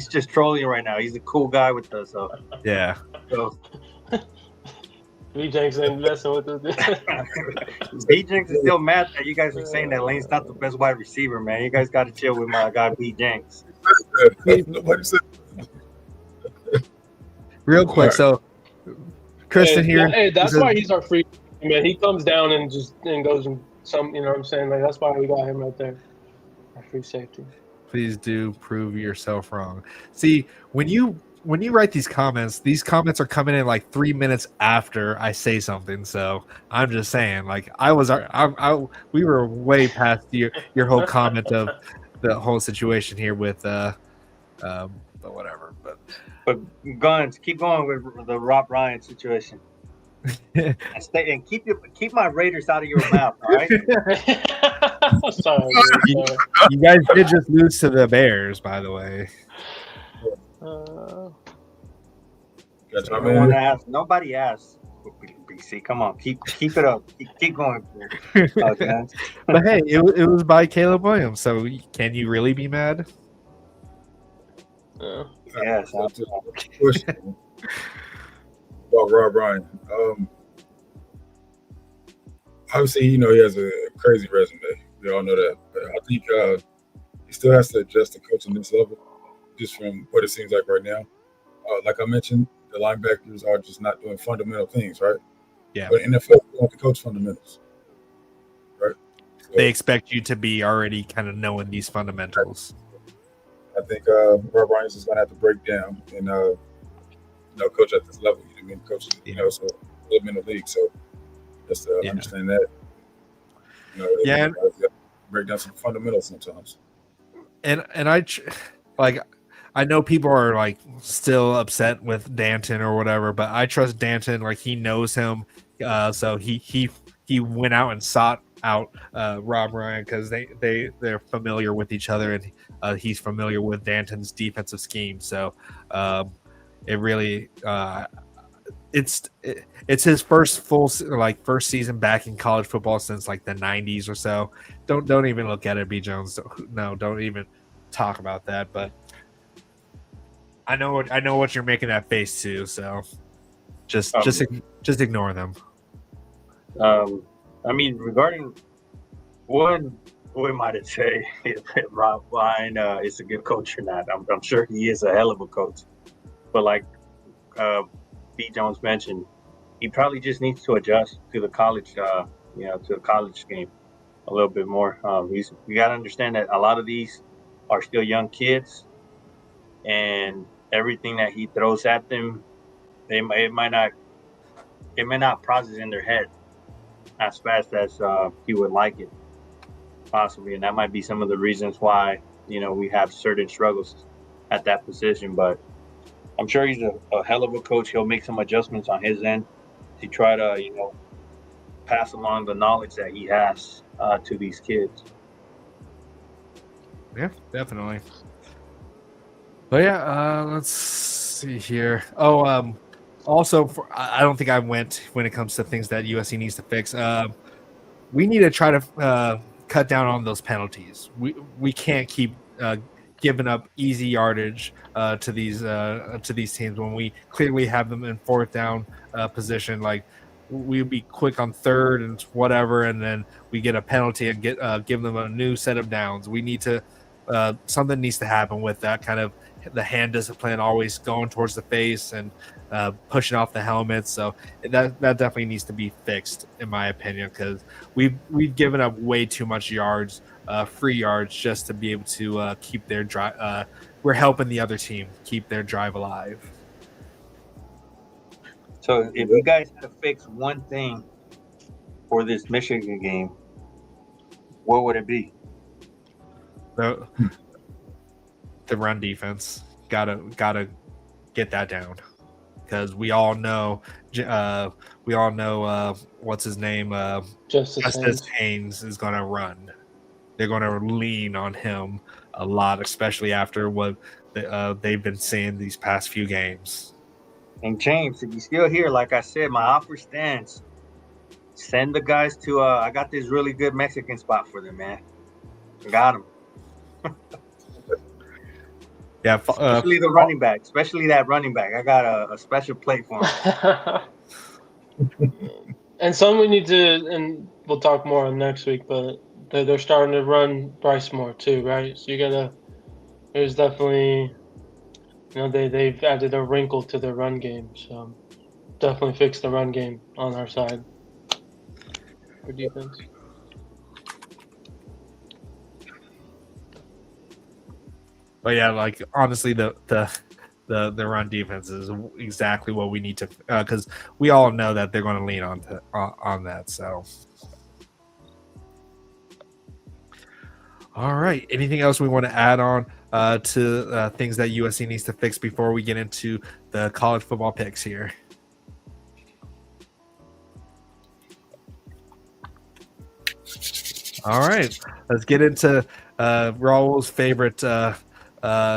just trolling right now. He's a cool guy with us. Yeah. So B-Jenks ain't messing with us. B-Jenks is still mad that you guys are saying that Lane's not the best wide receiver, man. You guys got to chill with my guy B-Jenks. Nobody said. Real quick, so Christen here. Hey, that's why he's our free man. He comes down and goes and some. You know what I'm saying? Like that's why we got him right there. Our free safety. Please do prove yourself wrong. See, when you write these comments are coming in like 3 minutes after I say something. So I'm just saying, like we were way past your whole comment of the whole situation here with but whatever. But Guns, keep going with the Rob Ryan situation. and keep my Raiders out of your mouth, all right? Sorry. You guys did just lose to the Bears, by the way. Nobody asked. BC, come on, keep it up, keep going. Okay. But hey, it was by Caleb Williams, so can you really be mad? Yes. Question about Rob Ryan. Obviously, he has a crazy resume. We all know that. But I think he still has to adjust to coaching this level, just from what it seems like right now. Like I mentioned, the linebackers are just not doing fundamental things, right? Yeah. But in the NFL, you want to coach fundamentals, right? So they expect you to be already kind of knowing these fundamentals. I think Rob Ryan is going to have to break down and coach at this level. You know what I mean? Coach, so live in the league. So just understand that. Break down some fundamentals sometimes. And I know people are like still upset with Danton or whatever, but I trust Danton. Like he knows him, so he went out and sought out Rob Ryan because they're familiar with each other, and he's familiar with Danton's defensive scheme. So it really it's his first first season back in college football since like the 90s or so. Don't even look at it, B. Jones. No, don't even talk about that. But I know what you're making that face to. So just ignore them. I mean, regarding what might it say if Rob Ryan is a good coach or not? I'm sure he is a hell of a coach, but like B. Jones mentioned, he probably just needs to adjust to the college, to the college game a little bit more. We got to understand that a lot of these are still young kids, and everything that he throws at them, it might not process in their head as fast as he would like it, possibly, and that might be some of the reasons why we have certain struggles at that position. But I'm sure he's a hell of a coach. He'll make some adjustments on his end to try to pass along the knowledge that he has to these kids. Yeah, definitely. But yeah, let's see here. Oh, also, I don't think I went when it comes to things that USC needs to fix. We need to try to cut down on those penalties. We can't keep giving up easy yardage to these teams when we clearly have them in fourth down position. Like we'd be quick on third and whatever, and then we get a penalty and give them a new set of downs. We need to something needs to happen with that kind of the hand discipline, always going towards the face and pushing off the helmet. So that definitely needs to be fixed, in my opinion, because we've given up way too much yards, free yards, just to be able to keep their drive. We're helping the other team keep their drive alive. So if you guys had to fix one thing for this Michigan game, what would it be? The run defense gotta get that down, because we all know what's his name, Justice Haynes is gonna run. They're gonna lean on him a lot, especially after what they've been seeing these past few games. And James, if you're still here, like I said, my offer stands. Send the guys to I got this really good Mexican spot for them, man. Got them. Yeah, especially the running back, especially that running back. I got a special plate for him. And some we need to, and we'll talk more on next week, but they're starting to run Bryce more too, right? So there's definitely, they've added a wrinkle to their run game. So definitely fix the run game on our side for defense. But yeah, like honestly, the run defense is exactly what we need to, because we all know that they're going to lean on that. So, all right. Anything else we want to add on to things that USC needs to fix before we get into the college football picks here? All right, let's get into Raul's favorite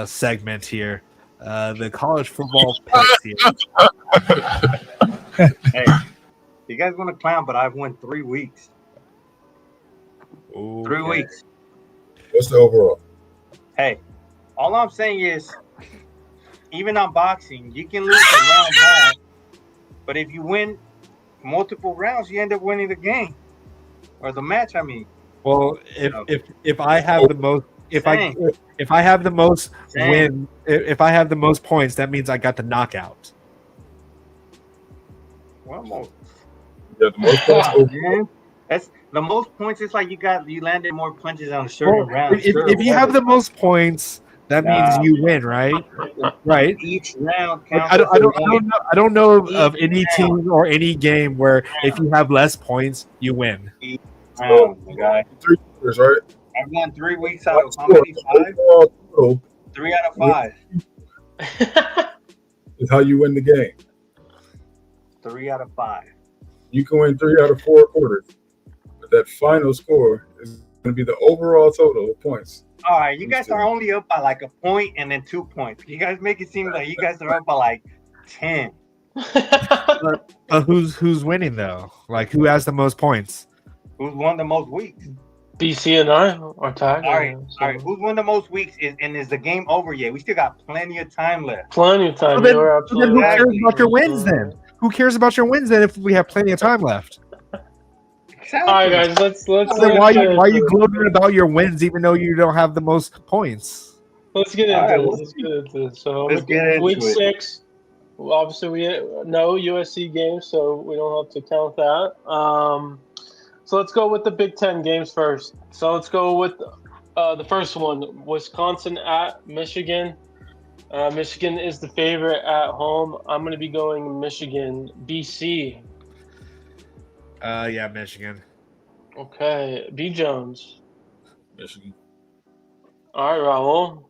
segment here, the college football picks here. Hey, you guys want to clown, but I've won 3 weeks. Okay. 3 weeks. What's the overall? Hey, all I'm saying is, even on boxing, you can lose a round back, but if you win multiple rounds, you end up winning the game or the match. I mean, well, if I have the most. If I have the most win, if I have the most points, that means I got the knockout. One more. Yeah, the most points. That's the most points. It's like you landed more punches on a certain round. If you have the most points, that means you win, right? Right. Each round counts. I don't know of any team or any game where if you have less points, you win. Each round, guy. 3 quarters, right? I've won 3 weeks out of how many? 5? 3 out of 5. Is how you win the game. 3 out of 5. You can win 3 out of 4 quarters, but that final score is going to be the overall total of points. All right, you guys are only up by like a point and then 2 points. You guys make it seem like you guys are up by like 10. But who's winning though? Like who has the most points? Who's won the most weeks? BC and I are tied. All right. Who's won the most weeks? Is the game over yet? We still got plenty of time left. Plenty of time. Then who cares about your wins then? Who cares about your wins then if we have plenty of time left? Exactly. All right, guys. Let's why are you gloating about your wins even though you don't have the most points? Let's get into this. So let's get into week it. 6. Obviously, we no USC games, so we don't have to count that. So let's go with the Big Ten games first. So let's go with the first one, Wisconsin at Michigan. Michigan is the favorite at home. I'm going to be going Michigan. BC. Yeah, Michigan. Okay. B. Jones. Michigan. All right, Raul.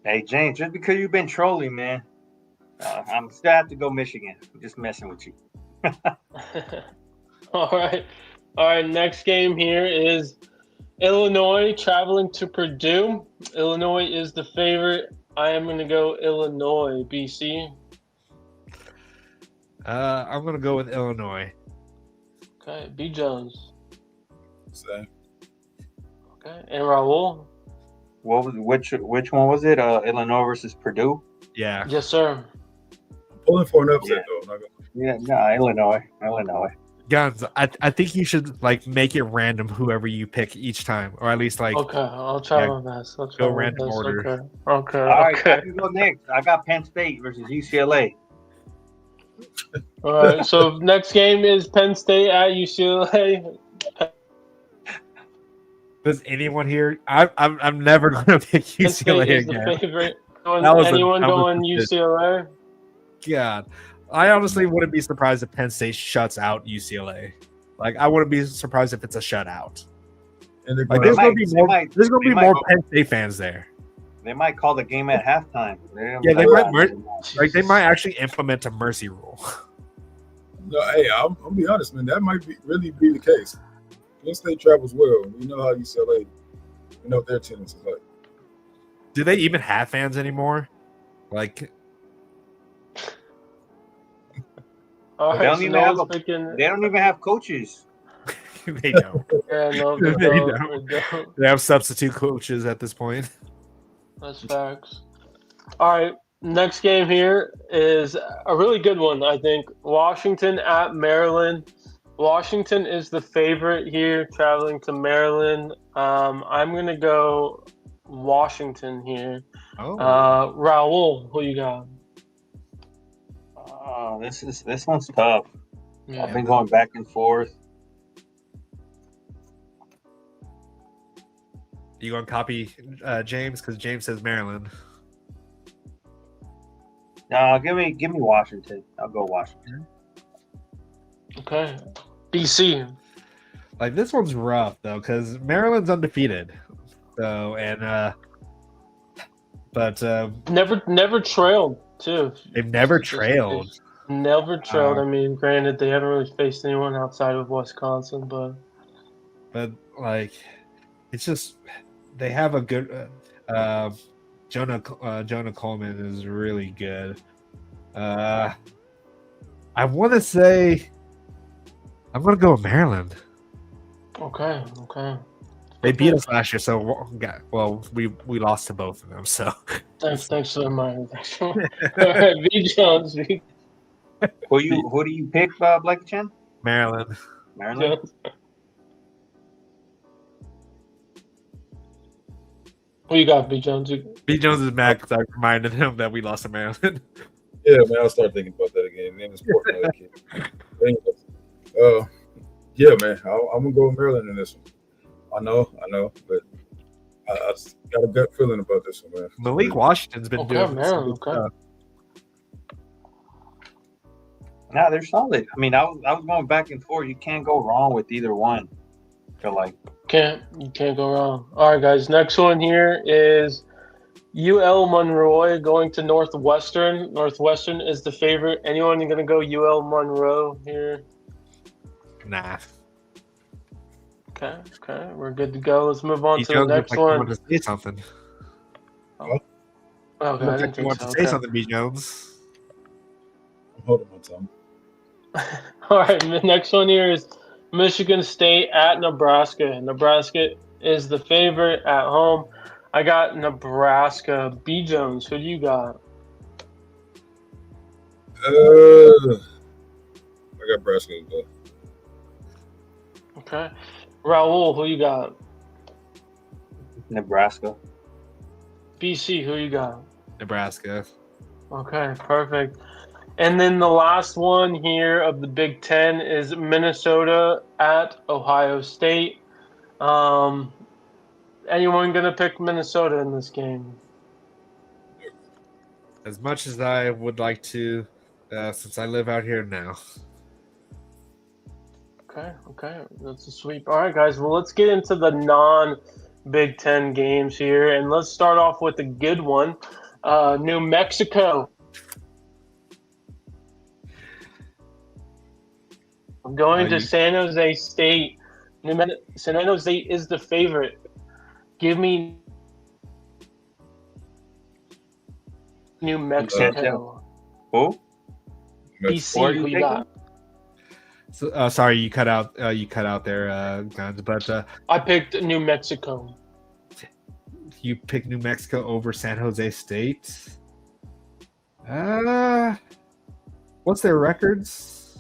Hey, James, just because you've been trolling, man, I'm still have to go Michigan. I'm just messing with you. All right. Next game here is Illinois traveling to Purdue. Illinois is the favorite. I am going to go Illinois. BC. I'm going to go with Illinois. Okay. B. Jones. Same. Okay. And Raul. Which one was it? Illinois versus Purdue? Yeah. Yes, sir. I'm pulling for an upset though. Yeah, no, Illinois. Guns. I think you should like make it random whoever you pick each time, or at least like Okay, I'll try Yeah, my best. I'll try go my random best. order. Okay. All right, I Okay. can go next. I got Penn State versus UCLA. All right. So next game is Penn State at UCLA. Does anyone here? I'm never gonna pick Penn State UCLA is the again. favorite. That was the Anyone dumbest going decision. UCLA? God, I honestly wouldn't be surprised if Penn State shuts out UCLA. Like, I wouldn't be surprised if it's a shutout. And they're Like, going there's gonna be more go- Penn State fans there. They might call the game at halftime. Yeah, they Like, might. Like, they might actually implement a mercy rule. no, hey, I'll be honest, man. That might really be the case. Penn State travels well. We know how UCLA, we know what their tendencies is like. Do they even have fans anymore? Like, All They right, don't so even no have one's picking. They don't even have coaches. they don't. Yeah, no, they They don't. don't. They don't. They have substitute coaches at this point. That's facts. All right, next game here is a really good one, I think. Washington at Maryland. Washington is the favorite here, traveling to Maryland. I'm gonna go Washington here. Oh, Raul, who you got? Oh, this one's tough. Yeah. I've been going back and forth. you gonna copy James? Because James says Maryland. No, give me Washington. I'll go Washington. Okay. BC. Like, this one's rough though, because Maryland's undefeated. So but Never trailed too. they've never trailed. Never trailed. I mean, granted, they haven't really faced anyone outside of Wisconsin, but like, it's just they have a good Jonah Coleman is really good. I want to say I'm gonna go with Maryland. okay. They beat us last year, so we lost to both of them. So Thanks for the reminder. All right, V Jones. Who do you pick, Blackiechainz? Maryland. Maryland. Who you got, V Jones? B. Jones is mad because I reminded him that we lost to Maryland. Yeah, man, I'll start thinking about that again. Name is important. Yeah, man, I'm gonna go with Maryland in this one. I know, but I just got a gut feeling about this one, man. Malik Washington's been doing some Maryland. good stuff. No, they're solid. I mean, I was going back and forth. You can't go wrong with either one. I feel like. You can't go wrong. All right, guys. Next one here is UL Monroe going to Northwestern. Northwestern is the favorite. Anyone going to go UL Monroe here? Nah. Okay. We're good to go. Let's move on B. to Jones the looked next like he one. wanted to say something. Okay, I Looked like didn't he think wanted so. to say Okay. something, B. Jones. I'm holding my tongue. All right, the next one here is Michigan State at Nebraska. Nebraska is the favorite at home. I got Nebraska. B. Jones, who do you got? I got Nebraska as well. Okay. Raul, who you got? Nebraska. BC, who you got? Nebraska. Okay, perfect. And then the last one here of the Big Ten is Minnesota at Ohio State. Anyone gonna pick Minnesota in this game? As much as I would like to, since I live out here now. Okay, that's a sweep. All right, guys. Well, let's get into the non-Big Ten games here, and let's start off with a good one. New Mexico. I'm going to San Jose State. San Jose State is the favorite. Give me New Mexico. Who? BC, who you got? So, sorry, you cut out. You cut out there, guys. But I picked New Mexico. you picked New Mexico over San Jose State. What's their records?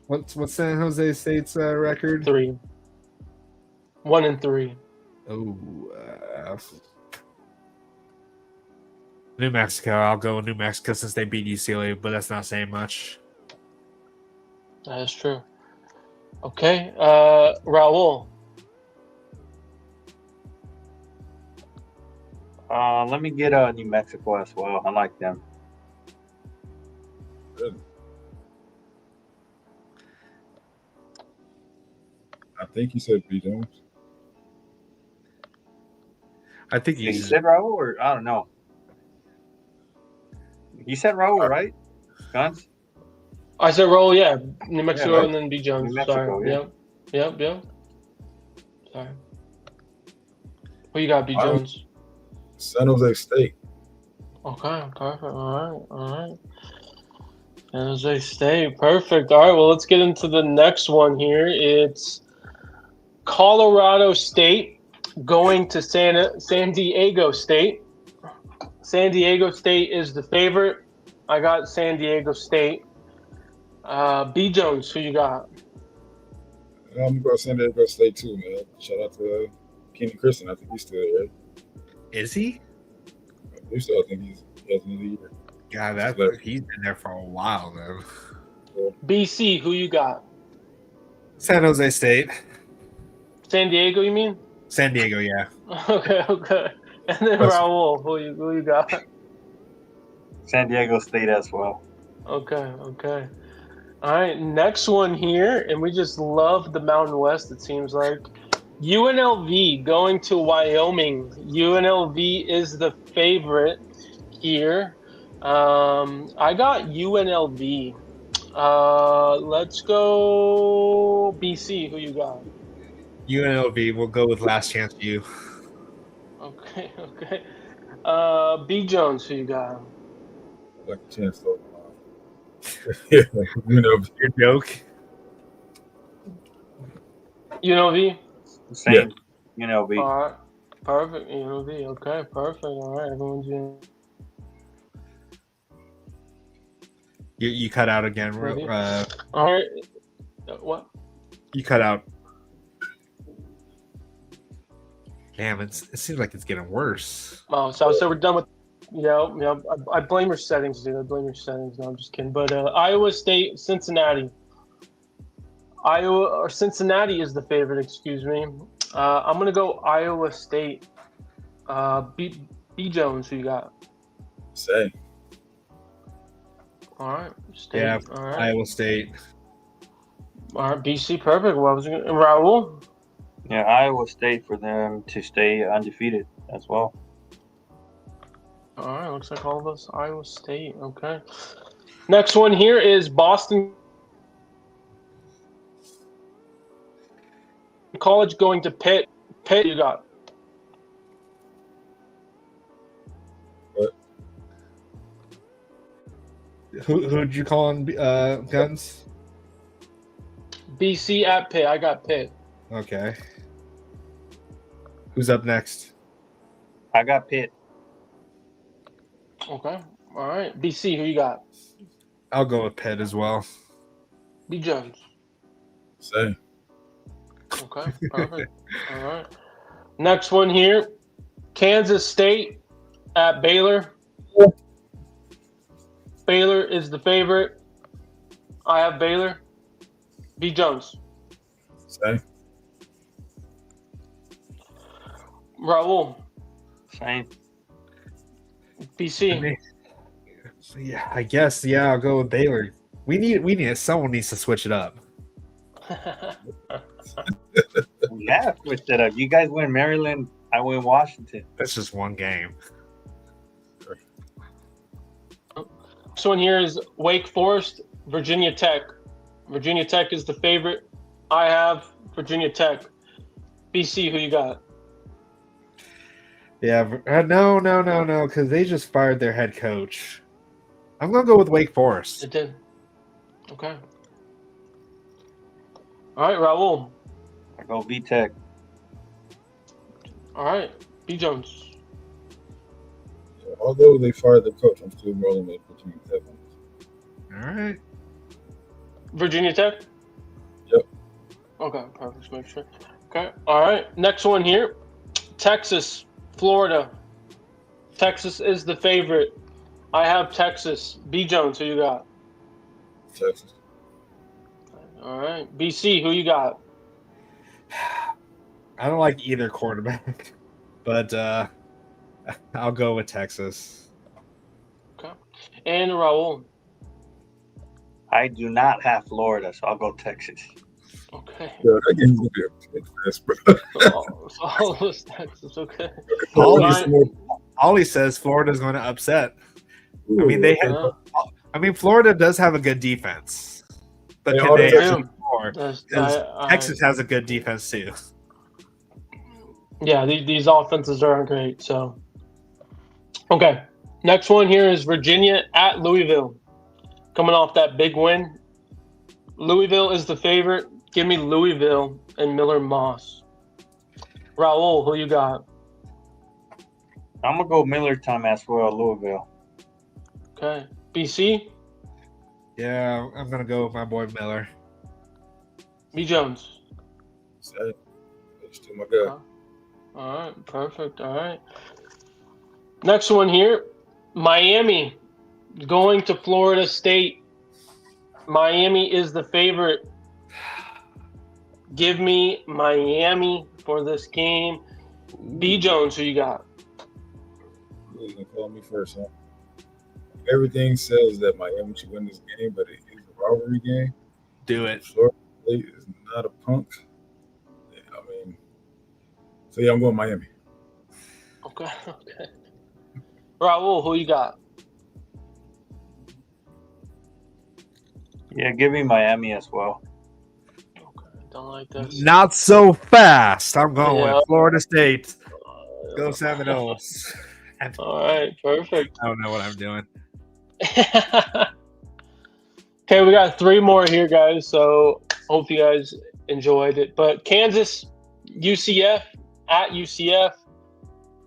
What's San Jose State's record? 3. 1-3. Oh, New Mexico. I'll go with New Mexico since they beat UCLA, but that's not saying much. That is true. Okay, Raul. Let me get New Mexico as well. I like them. Really? I think you said B. Jones. I think You he's said Raul, or I don't know. You said Raul, right? Guns? I said Raul, yeah. New Mexico right. and then B. Jones. New Mexico, Sorry. yeah. Yep. Sorry. Who you got, B. Jones? San Jose State. Okay, perfect. All right. San Jose State, perfect. All right, well, let's get into the next one here. It's Colorado State going to San Diego State. San Diego State is the favorite. I got San Diego State. B. Jones, who you got? I'm going to San Diego State too, man. Shout out to Christen. I think he's still there, right? is he? I believe so. I think he has another year. God, he's been there for a while though. BC, who you got? San Jose State. San Diego, you mean? San Diego, yeah. Okay. And then Raul, who you got? San Diego State as well. Okay. All right, next one here, and we just love the Mountain West, it seems like. UNLV going to Wyoming. UNLV is the favorite here. I got UNLV. Let's go BC. Who you got? UNLV. We'll go with last chance U. Okay. B. Jones. Who you got? Like a chance though. Yeah, Your joke. UNLV. Same. UNLV. All right. Perfect. UNLV. Okay. Perfect. All right. Everyone's in. You cut out again. All right. What? You cut out. Damn, it seems like it's getting worse. Oh, so we're done with. Yeah. I blame your settings, dude. I blame your settings. No, I'm just kidding. But Iowa State, Cincinnati. Cincinnati is the favorite. Excuse me. I'm gonna go Iowa State. B. Jones, who you got? Say. All right. State. Yeah, All right. Iowa State. All right. BC, perfect. What was it? Raul? Yeah, Iowa State for them to stay undefeated as well. All right. Looks like all of us Iowa State. Okay. Next one here is Boston College going to Pitt. Pitt, you got. Who'd you call on Guns? BC at Pitt. I got Pitt. Okay. Who's up next? I got Pitt. Okay. All right. BC, who you got? I'll go with Pitt as well. B. Jones. Say. Okay. Perfect. All right. Next one here. Kansas State at Baylor. Baylor is the favorite. I have Baylor. B. Jones. Say. Raul. Same. BC. Yeah, I guess. Yeah, I'll go with Baylor. We need someone needs to switch it up. Yeah, switched it up. You guys win Maryland. I win Washington. That's just one game. This one here is Wake Forest, Virginia Tech. Virginia Tech is the favorite. I have Virginia Tech. BC, who you got? Yeah, no, because they just fired their head coach. I'm gonna go with Wake Forest. It did. Okay. All right, Raul. I go V-Tech. All right, B. Jones. Although they fired the coach, I'm still rolling with Virginia Tech. All right. Virginia Tech? Okay, perfect. Make sure. Okay. All right. Next one here. Texas, Florida. Texas is the favorite. I have Texas. B Jones, who you got? Texas. All right. BC, who you got? I don't like either quarterback, but I'll go with Texas. Okay. And Raul. I do not have Florida, so I'll go Texas. Okay. Yeah, that game's gonna be a big mess, bro. So all those Texas. Okay. Ollie says Florida's going to upset. I mean, they have. Uh, I mean, Florida does have a good defense, but They can all they do. actually score? that's- 'Cause I- Texas has a good defense too. Yeah, these offenses aren't great. So, okay. Next one here is Virginia at Louisville. Coming off that big win. Louisville is the favorite. Give me Louisville and Miller Moss. Raul, who you got? I'm gonna go Miller time as well, Louisville. Okay. BC, Yeah, I'm gonna go with my boy Miller. B Jones. Same. That's still my guy. All right, perfect. All right. Next one here, Miami going to Florida State. Miami is the favorite. Give me Miami for this game. B Jones, who you got? Who's gonna call me first, huh? Everything says that Miami should win this game, but it is a rivalry game. Do it. Florida State is not a punk. Yeah, I mean, so yeah, I'm going Miami. Okay. Okay. Raul, who you got? Yeah, give me Miami as well. Okay, don't like this. Not so fast. I'm going Yeah. with Florida State. Go Seminoles. All right, perfect. I don't know what I'm doing. Okay, we got 3 more here, guys. So hope you guys enjoyed it. But Kansas, UCF at UCF.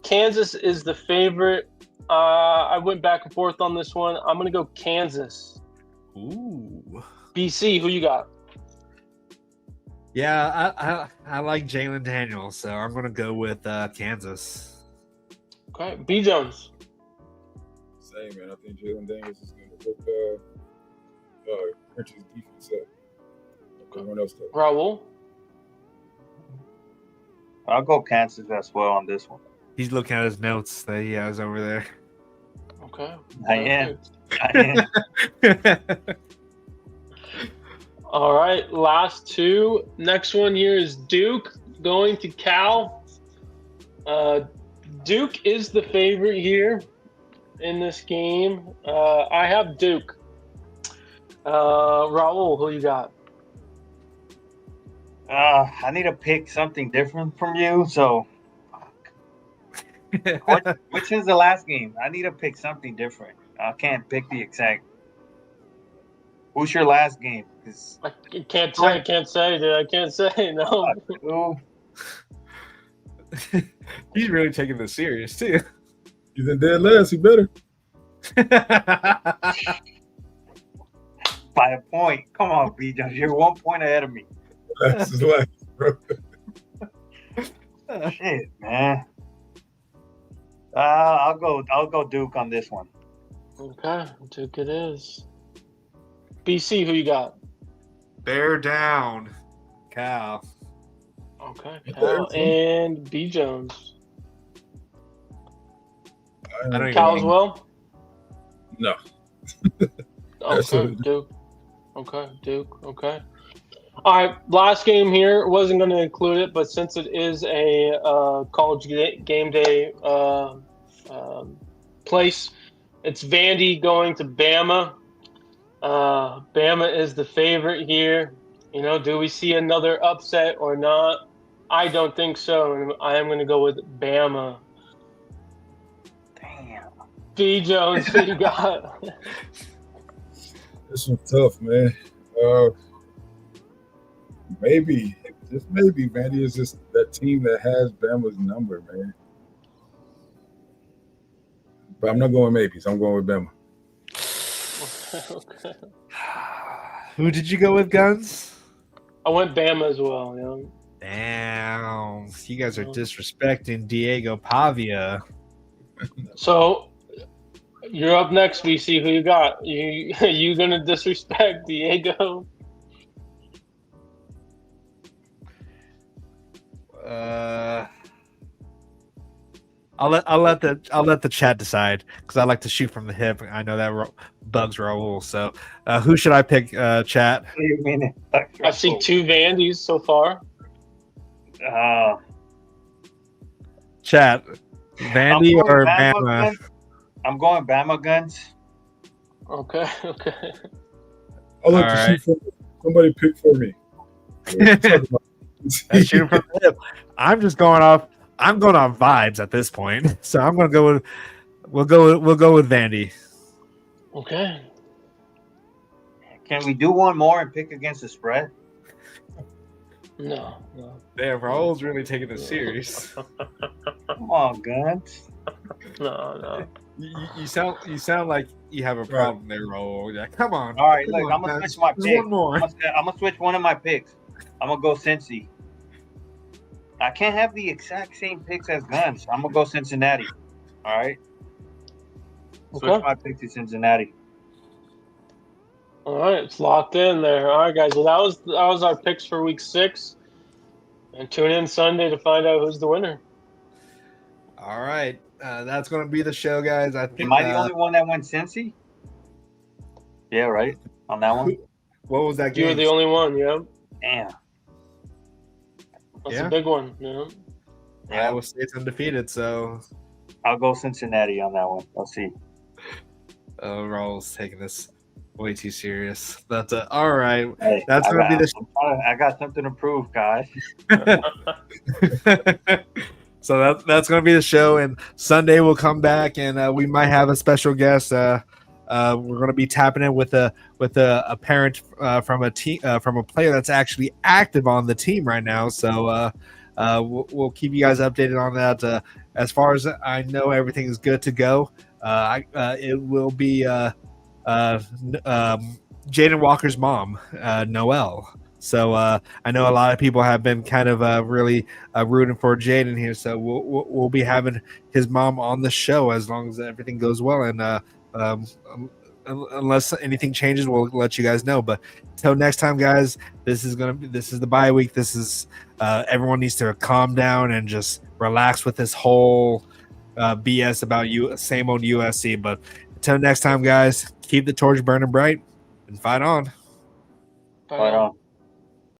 Kansas is the favorite. I went back and forth on this one. I'm gonna go Kansas. Ooh. BC, who you got? Yeah, I like Jalen Daniels, so I'm gonna go with Kansas. Okay, B Jones. Same, man. I think Jalen Daniels is going to look French's defense up. Everyone else though. Raul. I'll go Kansas as well on this one. He's looking at his notes that he has over there. Okay. I am. I am. All right, last 2. Next one here is Duke going to Cal. Duke is the favorite here in this game. I have Duke. Raul, who you got? I need to pick something different from you. So, which is the last game? I need to pick something different. I can't pick the exact. Who's your last game? 'Cause I can't say, dude. I can't say, no. ooh, He's really taking this serious too. He's in dead last. He better. by a point. Come on, BJ. You're 1 point ahead of me. Last is last, bro. Shit, man. I'll go Duke on this one. Okay, Duke it is. BC, who you got? Bear down, Cal. Okay, Cal and B Jones. I don't even Cal as well? No. Okay, Duke. Okay, Duke. Okay. All right, last game here. Wasn't going to include it, but since it is a college game day place, it's Vandy going to Bama. Bama is the favorite here. You know, do we see another upset or not? I don't think so. I am going to go with Bama. Damn. B Jones, who you got? This one's tough, man. Maybe, just maybe, Vandy is just that team that has Bama's number, man. But I'm not going maybe, so I'm going with Bama. Okay. Who did you go with, Guns? I went Bama as well. Yeah. Damn, you guys are disrespecting Diego Pavia. So you're up next, VC. Who you got? You gonna disrespect Diego? I'll let the chat decide because I like to shoot from the hip. I know that bugs Raul. So who should I pick? Chat. What do you mean? I see 2 Vandys so far. Chat. Vandy or Bama? Guns. I'm going Bama guns. Okay. I'd like All to right. shoot from somebody pick for me. Let's shoot from the hip. I'm just going off. I'm going on vibes at this point, so I'm going to go with. We'll go with Vandy. Okay. Can we do one more and pick against the spread? No. Damn, Raul's really taking this serious. Come on, guns. No. You sound like you have a problem there, Raul. Yeah, come on. All right, Come look, on, I'm gonna man. switch my Just pick. one more. I'm gonna switch one of my picks. I'm gonna go Cincy. I can't have the exact same picks as guns. I'm gonna go Cincinnati. All right. Switch Okay. my pick to Cincinnati. All right, it's locked in there. All right, guys. Well, that was our picks for week 6, and tune in Sunday to find out who's the winner. All right, that's going to be the show, guys. I think. Am I the only one that went Cincy? Yeah, right. On that one. What was that You game? were the only one. Yeah, Damn. that's Yeah. a big one. Yeah. Iowa State's undefeated, so I'll go Cincinnati on that one. Let's see. Raul's taking this way too serious. That's all right. Hey, That's going to be I got something to prove, guys. So that's going to be the show, and Sunday we'll come back, and we might have a special guest. We're going to be tapping in with a parent from a team from a player that's actually active on the team right now. So we'll keep you guys updated on that. As far as I know, everything is good to go. It will be Jaden Walker's mom, Noelle. So I know a lot of people have been kind of really rooting for Jaden here. So we'll be having his mom on the show as long as everything goes well. And unless anything changes, we'll let you guys know. But until next time, guys, this is the bye week. This is everyone needs to calm down and just relax with this whole BS about same old USC. But until next time, guys, keep the torch burning bright and fight on. Fight on.